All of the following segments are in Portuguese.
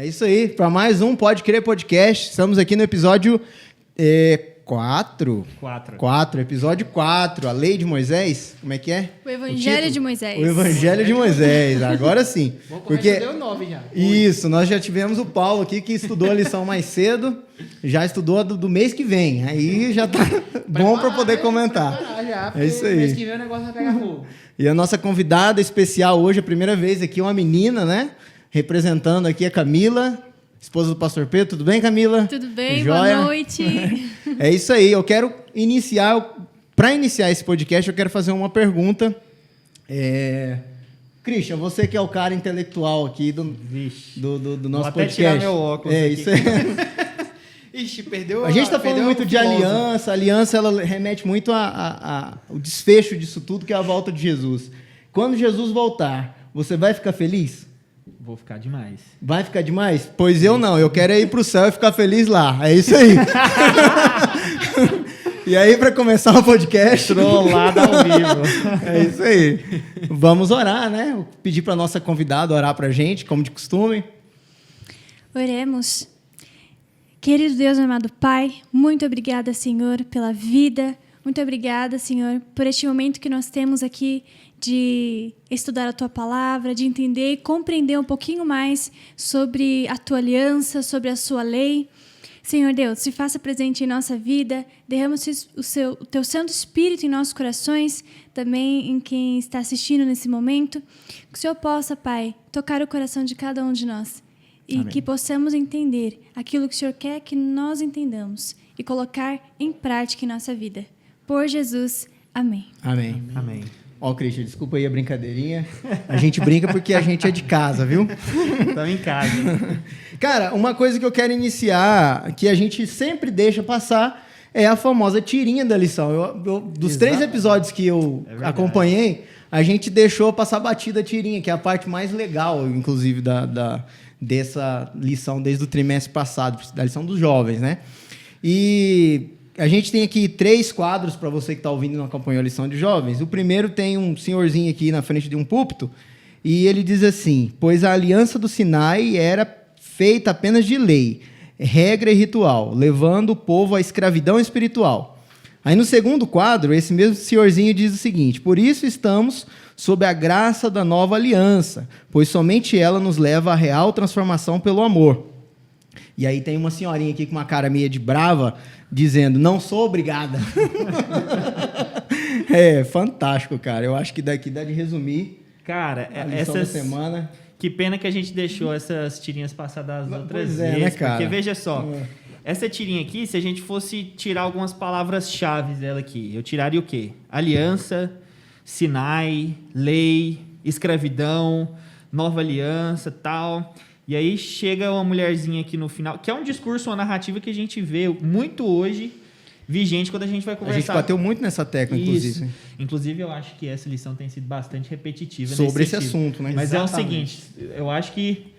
É isso aí, para mais um Pode Crer Podcast. Estamos aqui no episódio 4, episódio 4, a lei de Moisés. Como é que é? O Evangelho de Moisés. O Evangelho de Moisés, agora sim. Bom, porque deu 9 já. Isso, nós já tivemos o Paulo aqui que estudou a lição mais cedo, já estudou do mês que vem, aí já tá bom para poder comentar. Já, é isso aí. Mês que vem o negócio vai pegar fogo. E a nossa convidada especial hoje, a primeira vez aqui, uma menina, né? Representando aqui a Camila, esposa do pastor Pedro. Tudo bem, Camila? Tudo bem, Joia? boa noite. É isso aí, eu quero para iniciar esse podcast, eu quero fazer uma pergunta. Christian, você que é o cara intelectual aqui do nosso podcast. Vou até tirar meu óculos aqui. Isso aí. Ixi, perdeu. A gente está falando muito de aliança. A aliança ela remete muito ao desfecho disso tudo, que é a volta de Jesus. Quando Jesus voltar, você vai ficar feliz? Vou ficar demais. Vai ficar demais? Pois eu não. Eu quero ir para o céu e ficar feliz lá. É isso aí. E aí, para começar o podcast... Trollada ao vivo. É isso aí. Vamos orar, né? Vou pedir para a nossa convidada orar para a gente, como de costume. Oremos. Querido Deus, amado Pai, muito obrigada, Senhor, pela vida. Muito obrigada, Senhor, por este momento que nós temos aqui de estudar a Tua Palavra, de entender e compreender um pouquinho mais sobre a Tua aliança, sobre a Sua lei. Senhor Deus, se faça presente em nossa vida, derrama o Teu Santo Espírito em nossos corações, também em quem está assistindo nesse momento. Que o Senhor possa, Pai, tocar o coração de cada um de nós. E Amém. Que possamos entender aquilo que o Senhor quer que nós entendamos e colocar em prática em nossa vida. Por Jesus, amém. Amém. Amém. Ó, Christian, desculpa aí a brincadeirinha. A gente brinca porque a gente é de casa, viu? Estamos em casa. Cara, uma coisa que eu quero iniciar, que a gente sempre deixa passar, é a famosa tirinha da lição. Dos 3 episódios que eu acompanhei, a gente deixou passar batida a tirinha, que é a parte mais legal, inclusive, dessa lição desde o trimestre passado, da lição dos jovens, né? E a gente tem aqui 3 quadros para você que está ouvindo e não acompanhou a lição de jovens. O primeiro tem um senhorzinho aqui na frente de um púlpito e ele diz assim: pois a aliança do Sinai era feita apenas de lei, regra e ritual, levando o povo à escravidão espiritual. Aí no segundo quadro, esse mesmo senhorzinho diz o seguinte: por isso estamos sob a graça da nova aliança, pois somente ela nos leva à real transformação pelo amor. E aí tem uma senhorinha aqui com uma cara meio de brava, dizendo, não sou obrigada. É fantástico, cara. Eu acho que daqui dá de resumir, Cara, a lição da semana. Que pena que a gente deixou essas tirinhas passadas das outras Pois vezes. né, cara? Porque veja só, essa tirinha aqui, se a gente fosse tirar algumas palavras-chave dela aqui, eu tiraria o quê? Aliança, Sinai, lei, escravidão, nova aliança, tal. E aí chega uma mulherzinha aqui no final, que é um discurso, uma narrativa que a gente vê muito hoje, vigente quando a gente vai conversar. A gente bateu muito nessa tecla, inclusive. Isso. Inclusive, eu acho que essa lição tem sido bastante repetitiva sobre esse sentido. assunto, né? Mas Exatamente. é o seguinte, eu acho que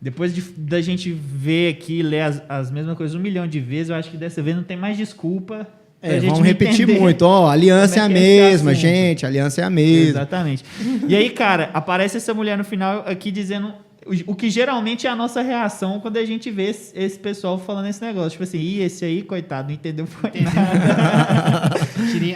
depois da gente ver aqui, ler as mesmas coisas 1 milhão de vezes, eu acho que dessa vez não tem mais desculpa. Vamos repetir muito. Ó, a aliança é a mesma, gente. A aliança é a mesma. Exatamente. E aí, cara, aparece essa mulher no final aqui dizendo o que geralmente é a nossa reação quando a gente vê esse pessoal falando esse negócio. Tipo assim, esse aí, coitado, não entendeu nada.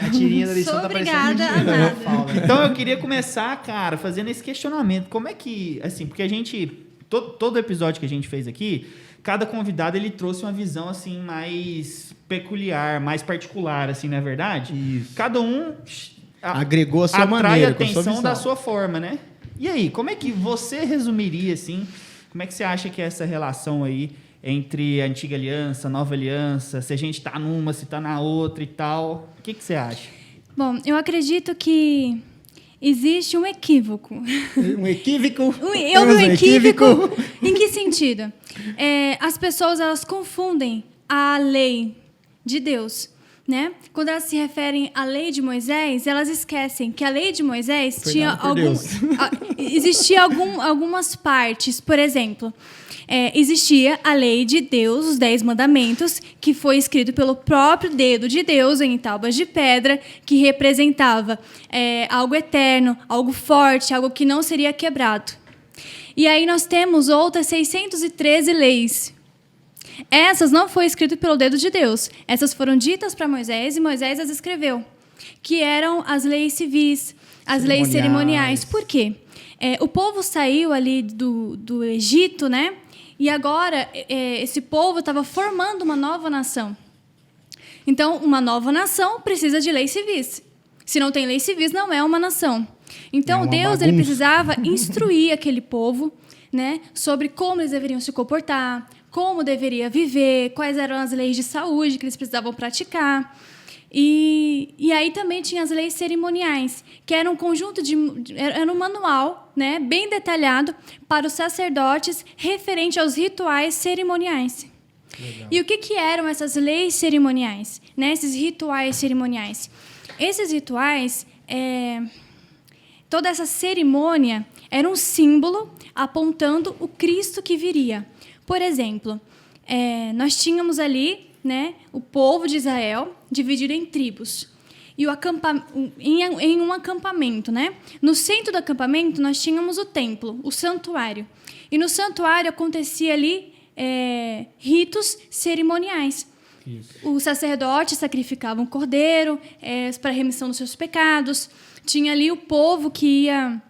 A tirinha da lição Sou tá obrigada parecendo a nada. Então eu queria começar, cara, fazendo esse questionamento. Como é que, assim, porque a gente, todo episódio que a gente fez aqui, cada convidado ele trouxe uma visão assim mais peculiar, mais particular, assim, não é verdade? Isso. Cada um Agregou a sua atrai maneira, a com a sua atenção visão. da sua forma, né? E aí, como é que você resumiria, assim, como é que você acha que é essa relação aí entre a antiga aliança, a nova aliança, se a gente está numa, se está na outra e tal? O que você acha? Bom, eu acredito que existe um equívoco. Um equívoco. Um equívoco. Em que sentido? As pessoas elas confundem a lei de Deus, né? Quando elas se referem à lei de Moisés, elas esquecem que a lei de Moisés tinha existia algumas partes. Por exemplo, existia a lei de Deus, os 10 mandamentos, que foi escrito pelo próprio dedo de Deus em tábuas de pedra, que representava algo eterno, algo forte, algo que não seria quebrado. E aí nós temos outras 613 leis. Essas não foram escritas pelo dedo de Deus. Essas foram ditas para Moisés e Moisés as escreveu. Que eram as leis civis, as leis cerimoniais. Por quê? O povo saiu ali do Egito, né? E agora esse povo estava formando uma nova nação. Então, uma nova nação precisa de leis civis. Se não tem leis civis, não é uma nação. Então, Deus ele precisava instruir aquele povo, né, sobre como eles deveriam se comportar, como deveria viver, quais eram as leis de saúde que eles precisavam praticar. E aí também tinha as leis cerimoniais, que era um conjunto era um manual, né, bem detalhado para os sacerdotes referente aos rituais cerimoniais. Legal. E o que eram essas leis cerimoniais, né, esses rituais cerimoniais? Esses rituais, toda essa cerimônia era um símbolo apontando o Cristo que viria. Por exemplo, nós tínhamos ali, né, o povo de Israel dividido em tribos. E em um acampamento, né? No centro do acampamento, nós tínhamos o templo, o santuário. E no santuário acontecia ali ritos cerimoniais. Isso. Os sacerdotes sacrificavam cordeiro para a remissão dos seus pecados. Tinha ali o povo que ia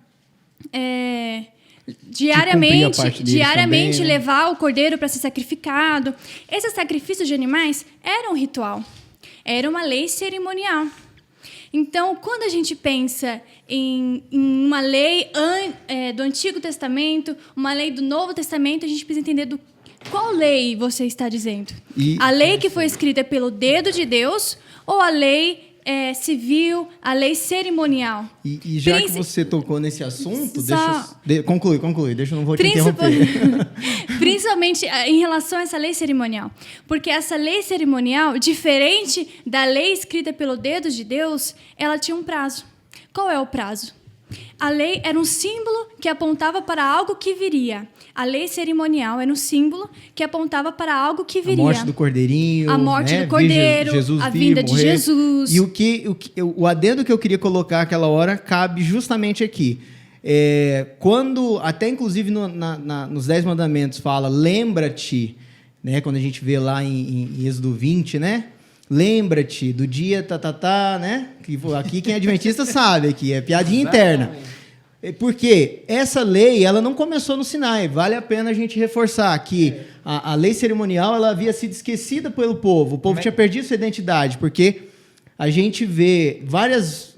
diariamente também, né? levar o cordeiro para ser sacrificado. Esses sacrifícios de animais eram um ritual, era uma lei cerimonial. Então, quando a gente pensa em uma lei do Antigo Testamento, uma lei do Novo Testamento, a gente precisa entender qual lei você está dizendo. A lei que foi escrita pelo dedo de Deus ou a lei civil, a lei cerimonial. E já que você tocou nesse assunto, conclui, deixa eu não vou te interromper. Principalmente em relação a essa lei cerimonial. Porque essa lei cerimonial, diferente da lei escrita pelo dedo de Deus, ela tinha um prazo. Qual é o prazo? A lei era um símbolo que apontava para algo que viria. A lei cerimonial era um símbolo que apontava para algo que viria. A morte do cordeirinho. A morte do cordeiro, a vinda de Jesus. E o adendo que eu queria colocar aquela hora cabe justamente aqui. Quando, até inclusive nos 10 mandamentos fala, lembra-te, né, quando a gente vê lá em Êxodo 20, né? Lembra-te do dia, né? Aqui quem é adventista sabe, aqui é piadinha interna. Porque essa lei, ela não começou no Sinai. Vale a pena a gente reforçar que a lei cerimonial ela havia sido esquecida pelo povo. O povo tinha perdido sua identidade, porque a gente vê várias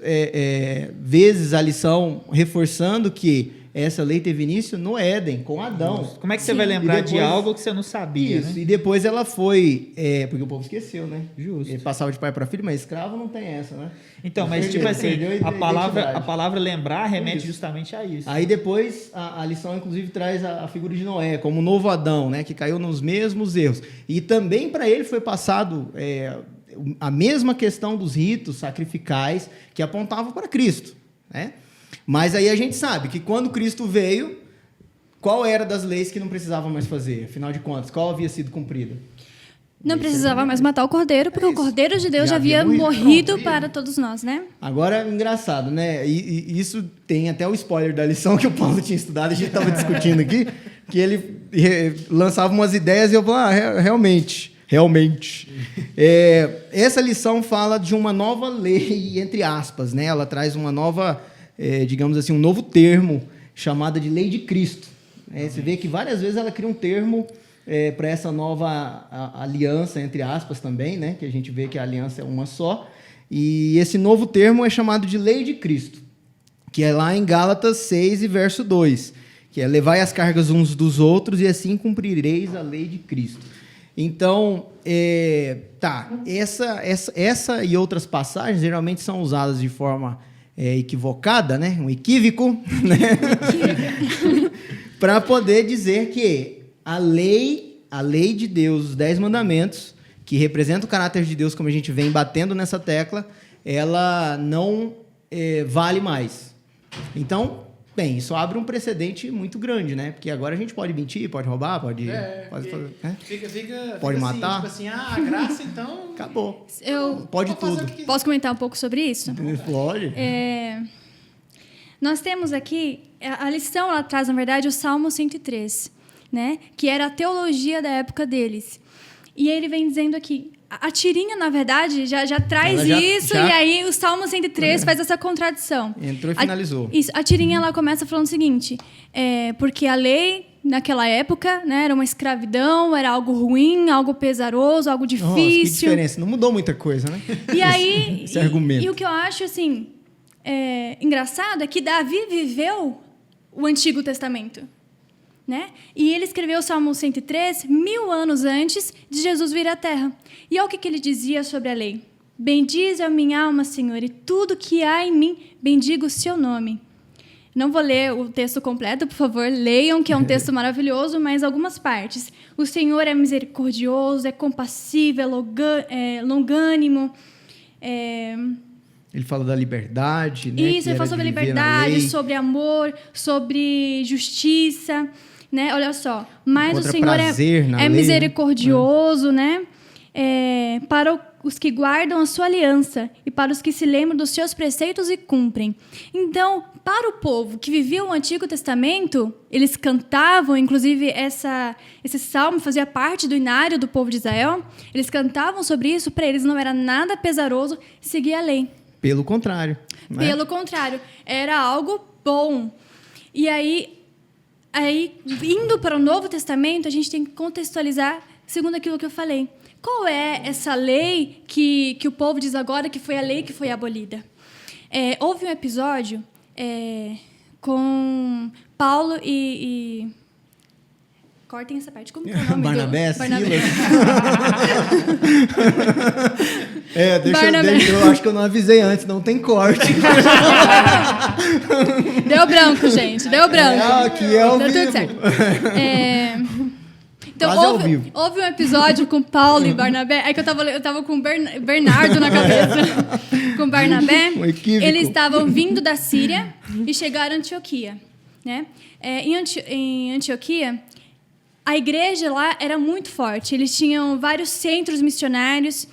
vezes a lição reforçando que essa lei teve início no Éden, com Adão. Como é que você vai lembrar de algo que você não sabia? Isso, né? E depois ela foi... porque o povo esqueceu, né? Justo. Ele passava de pai para filho, mas escravo não tem essa, né? Então, mas tipo assim, a palavra lembrar remete justamente a isso. Aí depois a lição, inclusive, traz a figura de Noé, como o novo Adão, né? Que caiu nos mesmos erros. E também para ele foi passado a mesma questão dos ritos sacrificais que apontavam para Cristo, né? Mas aí a gente sabe que quando Cristo veio, qual era das leis que não precisava mais fazer? Afinal de contas, qual havia sido cumprida? Não precisava mais matar o cordeiro, porque o cordeiro de Deus já havia morrido para todos nós, né? Agora, engraçado, né? E isso tem até o spoiler da lição que o Paulo tinha estudado, a gente estava discutindo aqui, que ele lançava umas ideias e eu falava, realmente. Essa lição fala de uma nova lei, entre aspas, né? Ela traz uma nova... digamos assim, um novo termo chamado de Lei de Cristo. Você vê que várias vezes ela cria um termo para essa nova aliança, entre aspas, também, né? Que a gente vê que a aliança é uma só. E esse novo termo é chamado de Lei de Cristo, que é lá em Gálatas 6 e verso 2, que é levai as cargas uns dos outros e assim cumprireis a lei de Cristo. Então, essa e outras passagens geralmente são usadas de forma... equivocada, né? Um equívoco, né? Para poder dizer que a lei de Deus, os 10 mandamentos, que representa o caráter de Deus, como a gente vem batendo nessa tecla, ela não vale mais. Então, bem, isso abre um precedente muito grande, né? Porque agora a gente pode mentir, pode roubar, pode fazer, né? Pode matar. Assim, a graça, então... Acabou. Eu pode tudo. Posso comentar um pouco sobre isso? Pode. nós temos aqui, a lição ela traz, na verdade, o Salmo 103, né? Que era a teologia da época deles. E ele vem dizendo aqui, a tirinha, na verdade, já traz isso, e aí o Salmo 103 faz essa contradição. Entrou e finalizou. A tirinha ela começa falando o seguinte, porque a lei, naquela época, né, era uma escravidão, era algo ruim, algo pesaroso, algo difícil. Nossa, que diferença. Não mudou muita coisa, né? E aí, esse argumento. E o que eu acho, assim, engraçado é que Davi viveu o Antigo Testamento. Né? E ele escreveu o Salmo 103 1000 anos antes de Jesus vir à Terra. E olha o que ele dizia sobre a lei. Bendize a minha alma, Senhor, e tudo que há em mim, bendiga o seu nome. Não vou ler o texto completo, por favor, leiam, que é um texto maravilhoso, mas algumas partes. O Senhor é misericordioso, é compassivo, é longânimo. Ele fala da liberdade, né? Isso, ele fala sobre a liberdade, sobre amor, sobre justiça, né? Olha só, mas o Senhor é misericordioso, né? Para os que guardam a sua aliança e para os que se lembram dos seus preceitos e cumprem. Então, para o povo que vivia o Antigo Testamento, eles cantavam, inclusive esse salmo fazia parte do inário do povo de Israel, eles cantavam sobre isso, para eles não era nada pesaroso seguir a lei. Pelo contrário. Né? Pelo contrário, era algo bom. E aí, indo para o Novo Testamento, a gente tem que contextualizar segundo aquilo que eu falei. Qual é essa lei que o povo diz agora que foi a lei que foi abolida? Houve um episódio com Paulo e... Cortem essa parte. Como que é o nome Barnabé, do... Barnabé. Eu acho que eu não avisei antes, não tem corte. Deu branco, gente. Deu branco. Aqui é ao Deu vivo. tudo certo. Então, houve um episódio com Paulo e Barnabé. É que eu tava com Bernardo na cabeça. Com Barnabé. Um equívoco. Eles estavam vindo da Síria e chegaram a Antioquia. Né? Em Antioquia, a igreja lá era muito forte. Eles tinham vários centros missionários.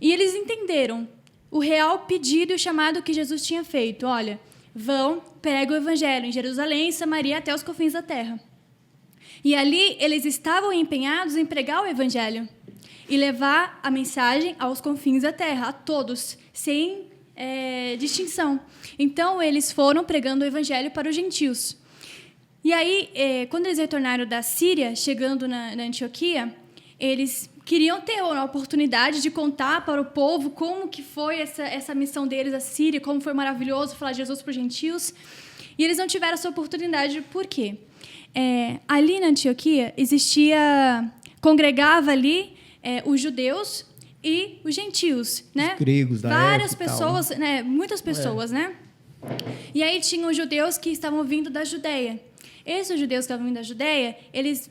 E eles entenderam o real pedido e o chamado que Jesus tinha feito. Olha, vão, pregam o evangelho em Jerusalém e Samaria até os confins da terra. E ali eles estavam empenhados em pregar o evangelho e levar a mensagem aos confins da terra, a todos, sem distinção. Então, eles foram pregando o evangelho para os gentios. E aí, quando eles retornaram da Síria, chegando na Antioquia, eles queriam ter a oportunidade de contar para o povo como que foi essa missão deles à Síria, como foi maravilhoso falar de Jesus para os gentios. E eles não tiveram essa oportunidade. Por quê? Ali na Antioquia congregava ali os judeus e os gentios, né? Os gregos da várias época pessoas, né? Muitas pessoas, né? E aí tinham os judeus que estavam vindo da Judeia. Esses judeus que estavam vindo da Judeia, eles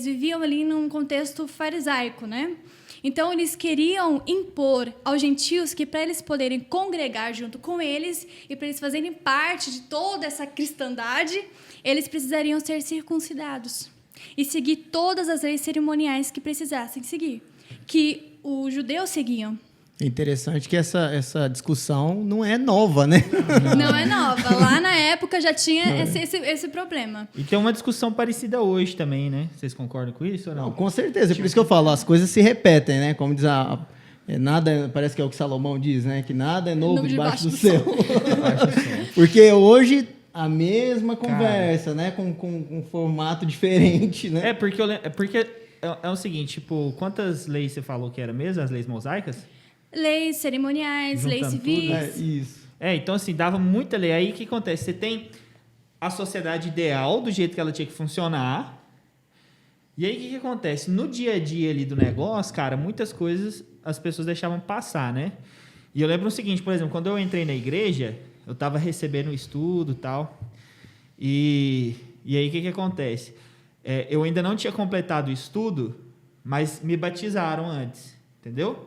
viviam ali num contexto farisaico, né? Então, eles queriam impor aos gentios que, para eles poderem congregar junto com eles e para eles fazerem parte de toda essa cristandade, eles precisariam ser circuncidados e seguir todas as leis cerimoniais que precisassem seguir, que os judeus seguiam. É interessante que essa discussão não é nova, né? Não é nova. Lá na época já tinha esse problema. E tem uma discussão parecida hoje também, né? Vocês concordam com isso ou não? Não, com certeza. Por isso que eu falo, as coisas se repetem, né? Como diz nada, parece que é o que Salomão diz, né? Que nada é novo debaixo do céu. Porque hoje a mesma conversa, né? Com um formato diferente, né? Porque é o seguinte, tipo, quantas leis você falou que era mesmo? As leis mosaicas? Leis cerimoniais, leis civis. Isso. Então, assim, dava muita lei. Aí, o que acontece? Você tem a sociedade ideal, do jeito que ela tinha que funcionar. E aí, o que acontece? No dia a dia ali do negócio, cara, muitas coisas as pessoas deixavam passar, né? E eu lembro o seguinte, por exemplo, quando eu entrei na igreja, eu estava recebendo o estudo e tal. E aí, o que acontece? Eu ainda não tinha completado o estudo, mas me batizaram antes, entendeu?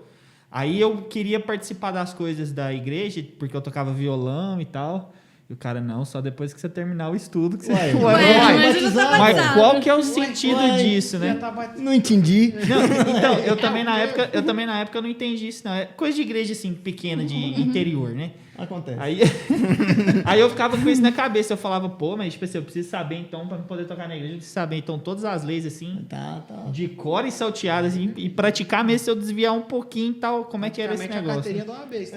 Aí eu queria participar das coisas da igreja, porque eu tocava violão e tal. E o cara, não, só depois que você terminar o estudo que você... Ué, mas eu não tô Mas batizado. qual que é o sentido disso, né? Não entendi. Não, então, eu também na época eu não entendi isso, não. É coisa de igreja, assim, pequena, de interior, né? Acontece. Aí eu ficava com isso na cabeça. Eu falava, pô, mas tipo assim, eu preciso saber, então, pra poder tocar na igreja, eu preciso saber, então, todas as leis, assim, Tá. de cor e salteadas, e praticar mesmo se eu desviar um pouquinho e tal, como é que era esse Praticamente negócio. a carteirinha do OAB.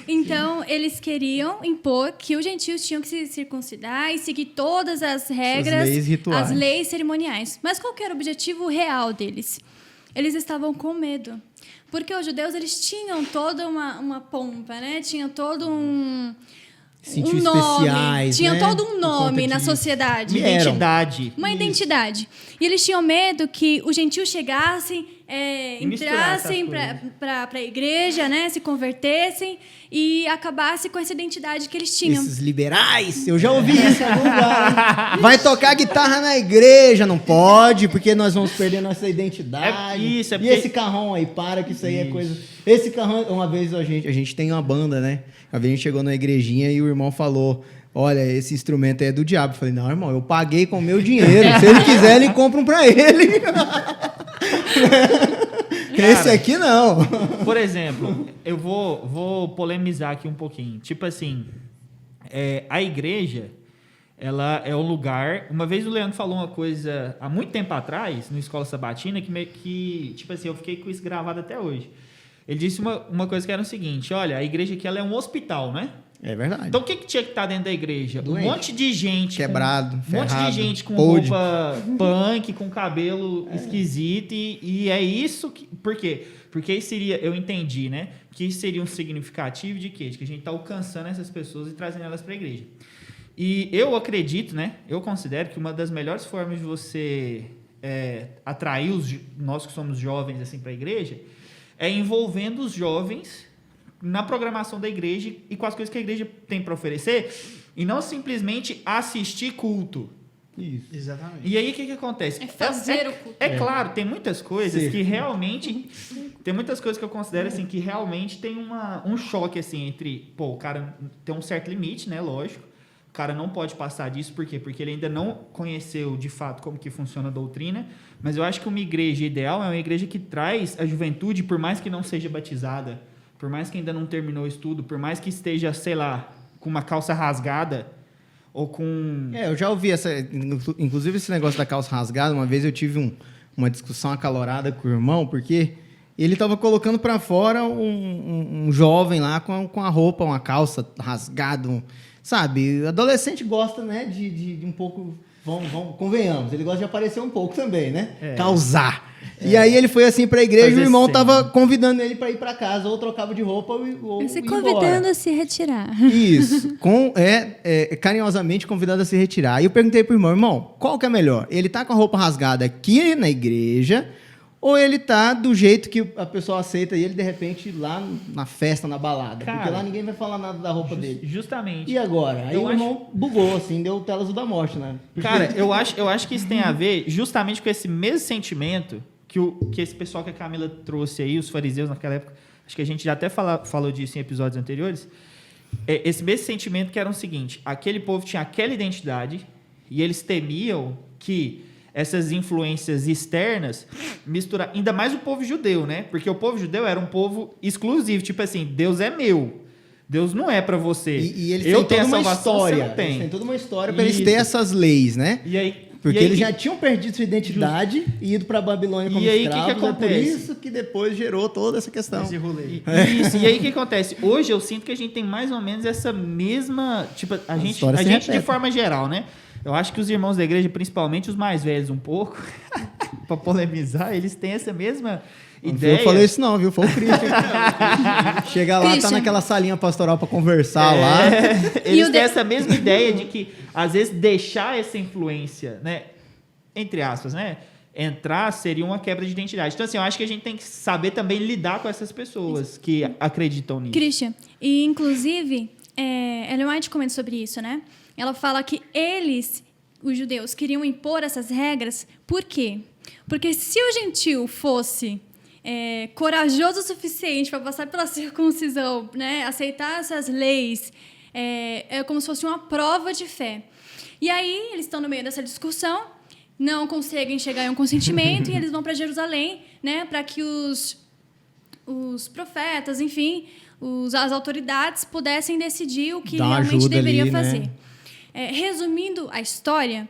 Então, eles queriam impor que os gentios tinham que se circuncidar e seguir todas as regras, leis rituais. as leis cerimoniais. Mas qual que era o objetivo real deles? Eles estavam com medo. Porque os judeus, eles tinham toda uma pompa, né? Tinham todo Sentidos nome. especiais, Tinham né? todo um Por nome conta na disso. sociedade. Uma identidade. Uma identidade. E eles tinham medo que os gentios chegassem, entrassem para a igreja, né, se convertessem e acabassem com essa identidade que eles tinham. Esses liberais, eu já ouvi isso em algum lugar. Hein? Vai tocar guitarra na igreja, não pode, porque nós vamos perder nossa identidade. É E porque... esse carrão aí, para que isso aí é coisa... Esse carrão, uma vez a gente tem uma banda, né? Uma vez a gente chegou na igrejinha e o irmão falou... Olha, esse instrumento é do diabo. Eu falei, não, irmão, eu paguei com o meu dinheiro. Se ele quiser, ele compra um pra ele. Esse aqui não. Por exemplo, eu vou polemizar aqui um pouquinho. Tipo assim, a igreja, ela é um lugar... Uma vez o Leandro falou uma coisa, há muito tempo atrás, no Escola Sabatina, que tipo assim, eu fiquei com isso gravado até hoje. Ele disse uma coisa que era o seguinte, olha, a igreja aqui ela é um hospital, né? É verdade. Então o que tinha que estar dentro da igreja? Doente. Um monte de gente... Quebrado, um monte ferrado, de gente com podre. roupa punk, com cabelo esquisito, e é isso que... Por quê? Porque isso seria, eu entendi, né? Que isso seria um significativo de quê? De que a gente está alcançando essas pessoas e trazendo elas para a igreja. E eu acredito, né? Eu considero que uma das melhores formas de você atrair nós que somos jovens assim para a igreja é envolvendo os jovens na programação da igreja e com as coisas que a igreja tem para oferecer e não simplesmente assistir culto. Isso. Exatamente. E aí, o que acontece? É fazer o culto. É claro, tem muitas coisas Sim. que realmente... Tem muitas coisas que eu considero, assim, que realmente tem um choque, assim, entre... Pô, o cara tem um certo limite, né? Lógico. O cara não pode passar disso. Por quê? Porque ele ainda não conheceu, de fato, como que funciona a doutrina. Mas eu acho que uma igreja ideal é uma igreja que traz a juventude, por mais que não seja batizada, por mais que ainda não terminou o estudo, por mais que esteja, sei lá, com uma calça rasgada... Ou com... Eu já ouvi inclusive esse negócio da calça rasgada. Uma vez eu tive uma discussão acalorada com o irmão, porque ele estava colocando para fora um jovem lá com a roupa, uma calça rasgada, sabe? Adolescente gosta, né, de um pouco... Convenhamos, ele gosta de aparecer um pouco também, né? Causar. E aí ele foi assim pra igreja e o irmão tava convidando ele para ir para casa, ou trocava de roupa ou Se ia convidando embora. a se retirar. Isso, carinhosamente convidado a se retirar. Aí eu perguntei pro irmão, qual que é melhor? Ele tá com a roupa rasgada aqui na igreja, ou ele tá do jeito que a pessoa aceita e ele, de repente, lá na festa, na balada? Cara, porque lá ninguém vai falar nada da roupa dele. Justamente. E agora? Aí Eu o irmão bugou, assim, deu telas da morte, né? Cara, eu acho que isso tem a ver justamente com esse mesmo sentimento que esse pessoal que a Camila trouxe aí, os fariseus naquela época, acho que a gente já até falou disso em episódios anteriores, esse mesmo sentimento que era o seguinte, aquele povo tinha aquela identidade e eles temiam que essas influências externas misturar, ainda mais o povo judeu, né? Porque o povo judeu era um povo exclusivo, tipo assim, Deus é meu. Deus não é para você. E eles eu têm tenho toda a uma salvação, história. você não tem. Eles têm toda uma história para eles Isso. terem essas leis, né? E aí, Porque e aí eles já tinham perdido sua identidade e ido para a Babilônia como E aí, escravos. que É por acontece? isso que depois gerou toda essa questão. Esse rolê. Isso, e aí o que acontece? Hoje eu sinto que a gente tem mais ou menos essa mesma. Tipo, a gente história se de repete. forma geral, né? Eu acho que os irmãos da igreja, principalmente os mais velhos um pouco, para polemizar, eles têm essa mesma ideia. Eu falei isso não, viu? Foi o Christian. Chega lá, tá Christian. naquela salinha pastoral para conversar lá. Eles E têm essa mesma ideia de que, às vezes, deixar essa influência, né? Entre aspas, né? Entrar seria uma quebra de identidade. Então, assim, eu acho que a gente tem que saber também lidar com essas pessoas que acreditam nisso. Christian, e inclusive, Ellen White comenta sobre isso, né? Ela fala que eles, os judeus, queriam impor essas regras. Por quê? Porque se o gentil fosse corajoso o suficiente para passar pela circuncisão, né? Aceitar essas leis, é como se fosse uma prova de fé. E aí, eles estão no meio dessa discussão, não conseguem chegar em um consentimento e eles vão para Jerusalém, né? Para que os profetas, enfim, as autoridades pudessem decidir o que realmente deveria fazer. Né? Resumindo a história,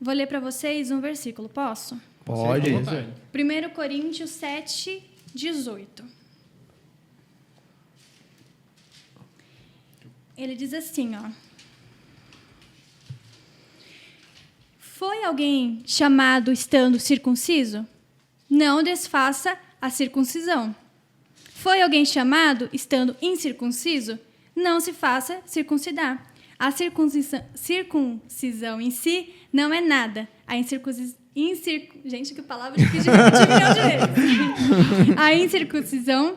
vou ler para vocês um versículo, posso? Pode. 1 Coríntios 7, 18. Ele diz assim, ó. Foi alguém chamado estando circunciso? Não desfaça a circuncisão. Foi alguém chamado estando incircunciso? Não se faça circuncidar. A circuncisão em si não é nada. A incircuncisão... Gente, que palavra difícil de repetir milhão de vezes. A incircuncisão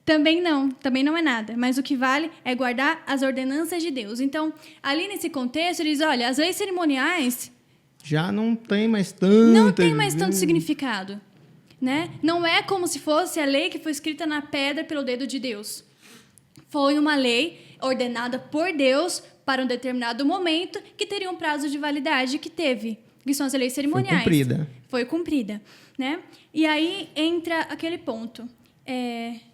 também não é nada. Mas o que vale é guardar as ordenanças de Deus. Então, ali nesse contexto, ele diz, olha, as leis cerimoniais... Já não tem mais tanto significado. Né? Não é como se fosse a lei que foi escrita na pedra pelo dedo de Deus. Foi uma lei ordenada por Deus para um determinado momento que teria um prazo de validade que teve, que são as leis cerimoniais. Foi cumprida. Né? E aí entra aquele ponto.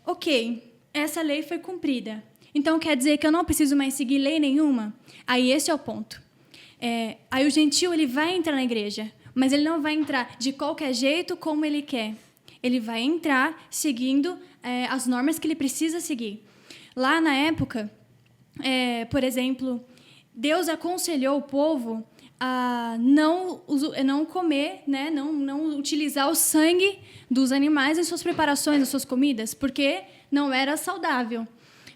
Ok, essa lei foi cumprida. Então quer dizer que eu não preciso mais seguir lei nenhuma? Aí esse é o ponto. Aí o gentio ele vai entrar na igreja, mas ele não vai entrar de qualquer jeito como ele quer. Ele vai entrar seguindo as normas que ele precisa seguir. Lá na época, por exemplo, Deus aconselhou o povo a não comer, né? não utilizar o sangue dos animais em suas preparações, nas suas comidas, porque não era saudável.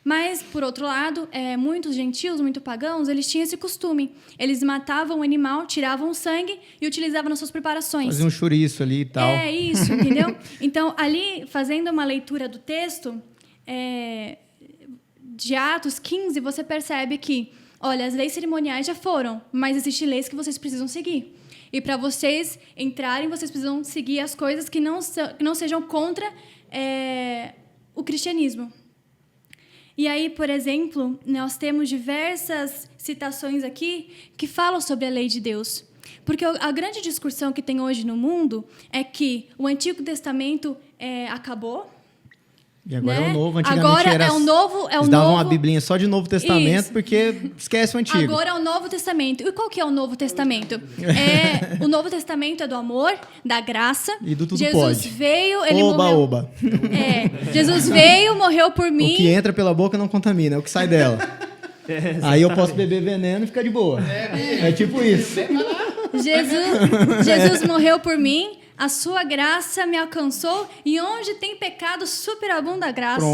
Mas, por outro lado, muitos gentios, muito pagãos, eles tinham esse costume. Eles matavam o animal, tiravam o sangue e utilizavam nas suas preparações. Faziam um chouriço ali e tal. É isso, entendeu? Então, ali, fazendo uma leitura do texto de Atos 15, você percebe que, olha, as leis cerimoniais já foram, mas existem leis que vocês precisam seguir. E para vocês entrarem, vocês precisam seguir as coisas que não sejam contra o cristianismo. E aí, por exemplo, nós temos diversas citações aqui que falam sobre a lei de Deus. Porque a grande discussão que tem hoje no mundo é que o Antigo Testamento acabou. E agora né? é o Novo. Antigamente agora era, é o Novo. Eles davam uma biblinha só de Novo Testamento, Isso. porque esquece o Antigo. Agora é o Novo Testamento. E qual que é o Novo Testamento? O Novo Testamento é do amor, da graça. E do tudo Jesus pode. veio, ele Oba, morreu. oba. Jesus veio, morreu por mim. O que entra pela boca não contamina, é o que sai dela. Aí eu posso beber veneno e ficar de boa. É tipo isso. Jesus morreu por mim. A sua graça me alcançou e onde tem pecado, superabunda a graça.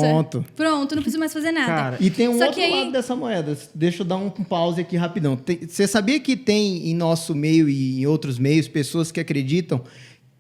Pronto, não preciso mais fazer nada. Cara, e tem um outro lado dessa moeda. Deixa eu dar um pause aqui rapidão. Você sabia que tem em nosso meio e em outros meios pessoas que acreditam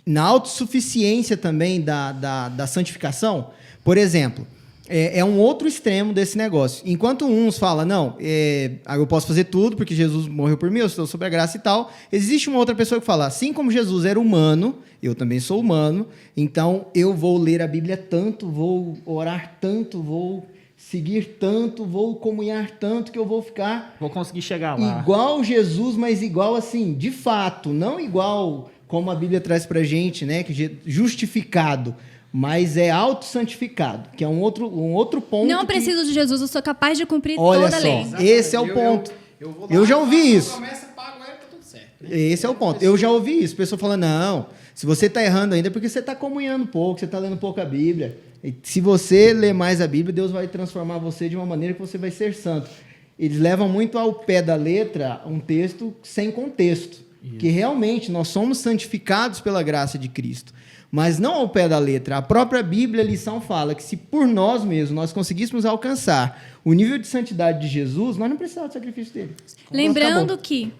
na autossuficiência também da santificação? Por exemplo, é um outro extremo desse negócio. Enquanto uns falam, não, eu posso fazer tudo porque Jesus morreu por mim, eu estou sob a graça e tal. Existe uma outra pessoa que fala, assim como Jesus era humano, eu também sou humano, então eu vou ler a Bíblia tanto, vou orar tanto, vou seguir tanto, vou comunhar tanto que eu vou ficar... Vou conseguir chegar lá. Igual Jesus, mas igual assim, de fato, não igual como a Bíblia traz pra gente, né, que justificado, mas é autossantificado, que é um outro ponto. Não preciso de Jesus, eu sou capaz de cumprir toda a lei. Esse é o ponto. Eu já ouvi isso. Promessa, pago ela, tá tudo certo. Né? Esse é o ponto. Eu já ouvi isso. Pessoa falando, não, se você está errando ainda é porque você está comunhando pouco, você está lendo pouco a Bíblia. E se você ler mais a Bíblia, Deus vai transformar você de uma maneira que você vai ser santo. Eles levam muito ao pé da letra um texto sem contexto. Isso. Que realmente nós somos santificados pela graça de Cristo. Mas não ao pé da letra. A própria Bíblia, a lição fala que se por nós mesmos nós conseguíssemos alcançar o nível de santidade de Jesus, nós não precisávamos do sacrifício dele. Lembrando que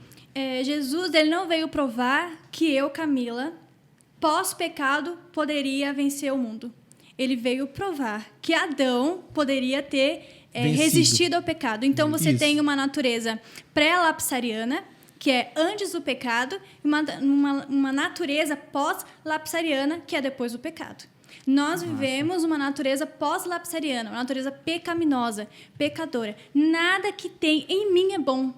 Jesus ele não veio provar que eu, Camila, pós-pecado, poderia vencer o mundo. Ele veio provar que Adão poderia ter resistido ao pecado. Então, você tem uma natureza pré-lapsariana, que é antes do pecado, e uma natureza pós-lapsariana, que é depois do pecado. Nós vivemos uma natureza pós-lapsariana, uma natureza pecaminosa, pecadora. Nada que tem em mim é bom.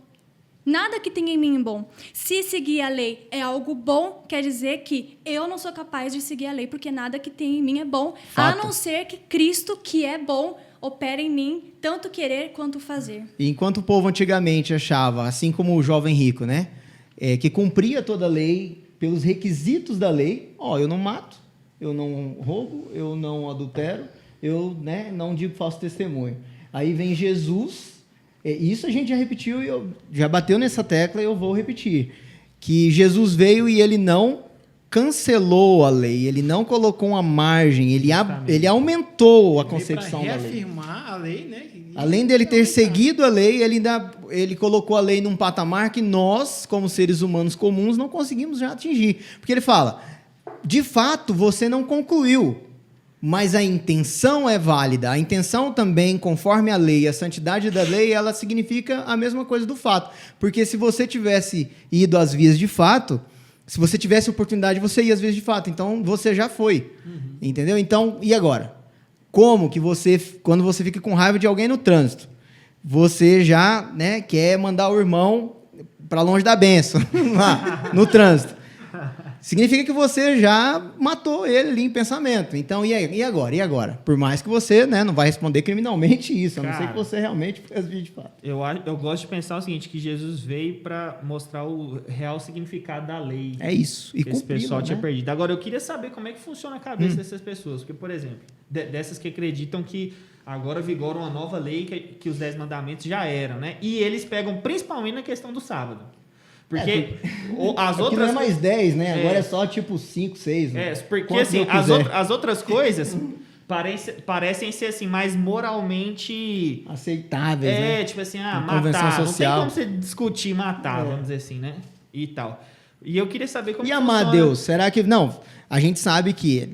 Nada que tem em mim é bom. Se seguir a lei é algo bom, quer dizer que eu não sou capaz de seguir a lei, porque nada que tem em mim é bom, Fato. a não ser que Cristo, que é bom, opera em mim, tanto querer quanto fazer. E enquanto o povo antigamente achava, assim como o jovem rico, né, que cumpria toda a lei pelos requisitos da lei, eu não mato, eu não roubo, eu não adultero, eu, né, não digo falso testemunho. Aí vem Jesus. Isso a gente já repetiu e já bateu nessa tecla e eu vou repetir. Que Jesus veio e ele não cancelou a lei, ele não colocou uma margem, ele aumentou a concepção da lei. Reafirmar a lei, né? Além dele ter seguido a lei, ele colocou a lei num patamar que nós, como seres humanos comuns, não conseguimos já atingir. Porque ele fala, de fato, você não concluiu, mas a intenção é válida. A intenção também, conforme a lei, a santidade da lei, ela significa a mesma coisa do fato. Porque se você tivesse ido às vias de fato, se você tivesse oportunidade, você ia às vias de fato. Então, você já foi. Entendeu? Então, e agora? Como que você, quando você fica com raiva de alguém no trânsito, você já, né, quer mandar o irmão para longe da bênção, lá, no trânsito. Significa que você já matou ele ali em pensamento. Então, e agora? E agora? Por mais que você, né, não vai responder criminalmente isso, a não ser que você realmente fez vídeo de fato. Eu gosto de pensar o seguinte, que Jesus veio para mostrar o real significado da lei. É isso. E que esse pessoal tinha né? perdido. Agora, eu queria saber como é que funciona a cabeça dessas pessoas. Porque, por exemplo, dessas que acreditam que agora vigora uma nova lei, que os 10 mandamentos já eram, né? E eles pegam principalmente na questão do sábado. Porque as outras... não é mais 10, né? Agora é só tipo 5, 6. Né? Porque assim, as outras coisas parecem ser assim, mais moralmente... aceitáveis, né? Tipo assim, matar. Social. Não tem como você discutir matar, vamos dizer assim, né? E tal. E eu queria saber como E amar a Deus? Será que... Não, a gente sabe que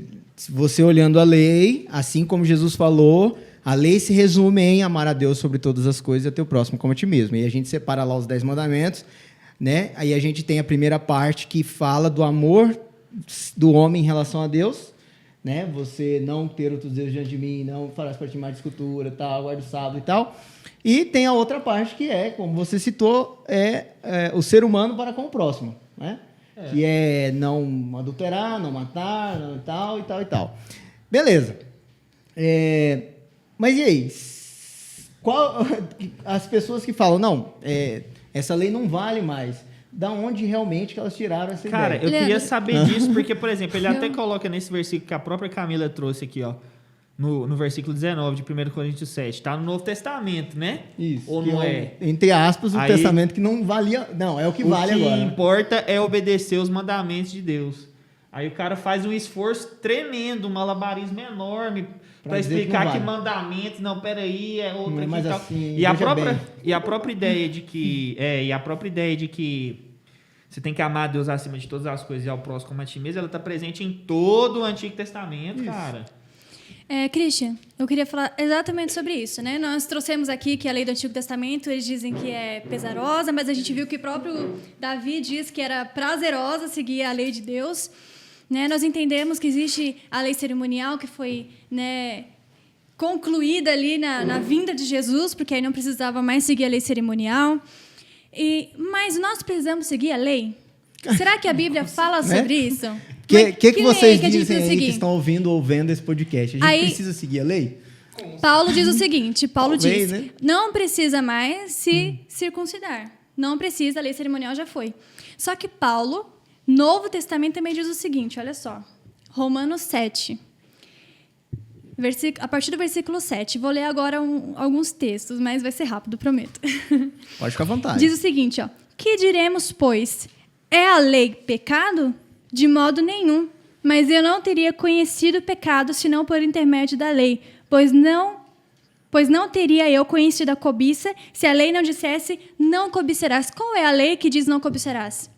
você olhando a lei, assim como Jesus falou, a lei se resume em amar a Deus sobre todas as coisas e a teu próximo como a ti mesmo. E a gente separa lá os 10 mandamentos... né? Aí a gente tem a primeira parte que fala do amor do homem em relação a Deus, né? Você não ter outros deuses diante de mim, não farás participar de escultura, tal, guarda o sábado e tal. E tem a outra parte que é, como você citou, o ser humano para com o próximo, né? Que é não adulterar, não matar, não e tal, e tal, e tal. Beleza. Mas e aí? As pessoas que falam, não, essa lei não vale mais. Da onde realmente que elas tiraram essa ideia? Cara, eu queria saber disso, porque, por exemplo, ele até coloca nesse versículo que a própria Camila trouxe aqui, ó, no versículo 19 de 1 Coríntios 7. Tá no Novo Testamento, né? Isso. Ou não é? Entre aspas, o testamento que não valia... Não, é o que vale agora. O que importa é obedecer os mandamentos de Deus. Aí o cara faz um esforço tremendo, um malabarismo enorme para explicar que mandamentos, não, peraí, é outra aqui e tal. Assim, e a própria ideia de que você tem que amar a Deus acima de todas as coisas e ao próximo como a ti mesmo, ela está presente em todo o Antigo Testamento, cara. Christian, eu queria falar exatamente sobre isso, né? Nós trouxemos aqui que a lei do Antigo Testamento, eles dizem que é pesarosa, mas a gente viu que o próprio Davi diz que era prazerosa seguir a lei de Deus. Né? Nós entendemos que existe a lei cerimonial que foi, né, concluída ali na vinda de Jesus, porque aí não precisava mais seguir a lei cerimonial. Mas nós precisamos seguir a lei? Será que a Bíblia fala sobre isso? O que vocês dizem aí seguir? Que estão ouvindo ou vendo esse podcast? A gente precisa seguir a lei? Paulo diz o seguinte, Talvez, diz, né? não precisa mais se circuncidar. Não precisa, a lei cerimonial já foi. Só que Paulo... Novo Testamento também diz o seguinte, olha só. Romanos 7. A partir do versículo 7. Vou ler agora alguns textos, mas vai ser rápido, prometo. Pode ficar à vontade. Diz o seguinte, ó. Que diremos, pois? É a lei pecado? De modo nenhum. Mas eu não teria conhecido o pecado senão por intermédio da lei. Pois não teria eu conhecido a cobiça se a lei não dissesse não cobiçarás. Qual é a lei que diz não cobiçarás?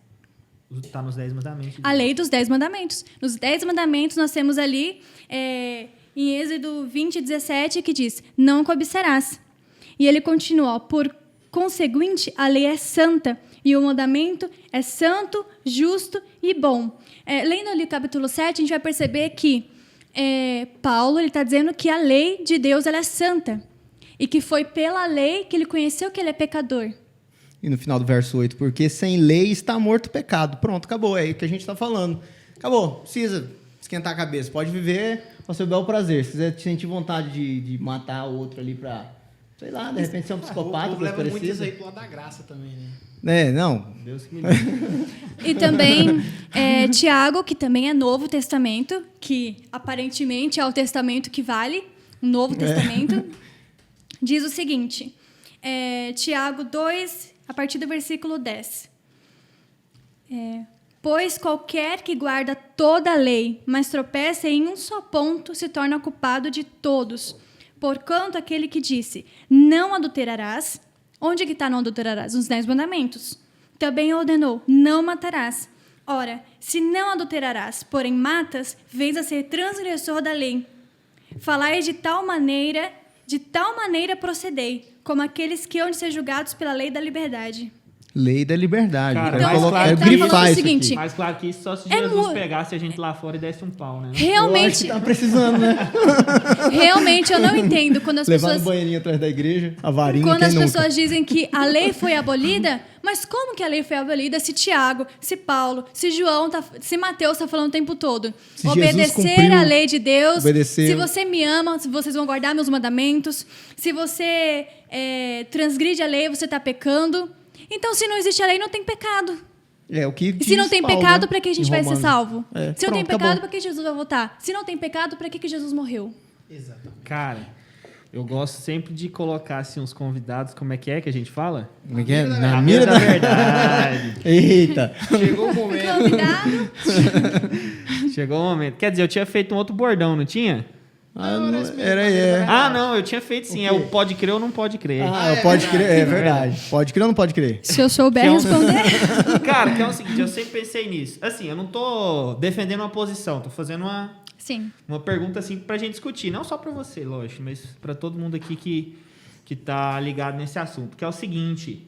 Está nos 10 mandamentos. A lei dos 10 mandamentos. Nos 10 mandamentos, nós temos ali, em Êxodo 20, 17, que diz, não cobiçarás. E ele continua, por conseguinte, a lei é santa, e o mandamento é santo, justo e bom. Lendo ali o capítulo 7, a gente vai perceber que Paulo está dizendo que a lei de Deus ela é santa e que foi pela lei que ele conheceu que ele é pecador. E no final do verso 8, porque sem lei está morto o pecado. Pronto, acabou. É aí que a gente está falando. Acabou. Precisa esquentar a cabeça. Pode viver ao seu bel prazer. Se quiser sentir vontade de matar o outro ali para, sei lá, de repente ser um psicopata. O povo leva muito isso aí pro lado da graça também, né? Não. Deus que me livre. E também Tiago, que também é Novo Testamento, que aparentemente é o testamento que vale, o Novo Testamento, diz o seguinte, Tiago 2, a partir do versículo 10. Pois qualquer que guarda toda a lei, mas tropeça em um só ponto, se torna culpado de todos. Porquanto aquele que disse, não adulterarás, onde que está não adulterarás? Nos 10 mandamentos. Também ordenou, não matarás. Ora, se não adulterarás, porém matas, vens a ser transgressor da lei. Falai de tal maneira procedei, como aqueles que hão de ser julgados pela lei da liberdade. Lei da liberdade. Cara, Quero mais colocar- claro, eu tá grifar falando o isso seguinte, aqui. Mais claro que isso só se É Jesus mu- pegasse a gente lá fora e desse um pau, né? Eu acho que Realmente, tá precisando, né? realmente eu não entendo quando as Levar no pessoas... banheirinho atrás da igreja, a varinha, Quando quem as nunca? pessoas dizem que a lei foi abolida, mas como que a lei foi abolida se Tiago, se Paulo, se João, se Mateus está falando o tempo todo? Se Jesus Obedecer cumpriu, a lei de Deus, obedeceu. se você me ama, se vocês vão guardar meus mandamentos, se você transgride a lei, você está pecando. Então, se não existe a lei, não tem pecado. É o que E diz se não tem Paulo, pecado, né? para que a gente Em vai ser Romanos. salvo? Se não tem Pronto, pecado, acabou. para que Jesus vai voltar? Se não tem pecado, para que Jesus morreu? Exatamente. Cara, eu gosto sempre de colocar assim uns convidados, como é que a gente fala? Como é que é? A Na mira mira da da... verdade. Eita. Chegou o momento. Convidado? Chegou o momento. Quer dizer, eu tinha feito um outro bordão, não tinha? Era. Ah, não, eu tinha feito sim. É o pode crer ou não pode crer. Pode crer. É verdade. Pode crer ou não pode crer? Se eu souber Que é um- responder... Cara, que é o seguinte, eu sempre pensei nisso. Assim, eu não tô defendendo uma posição, tô fazendo Sim. uma pergunta assim pra gente discutir. Não só pra você, lógico, mas pra todo mundo aqui que tá ligado nesse assunto. Que é o seguinte...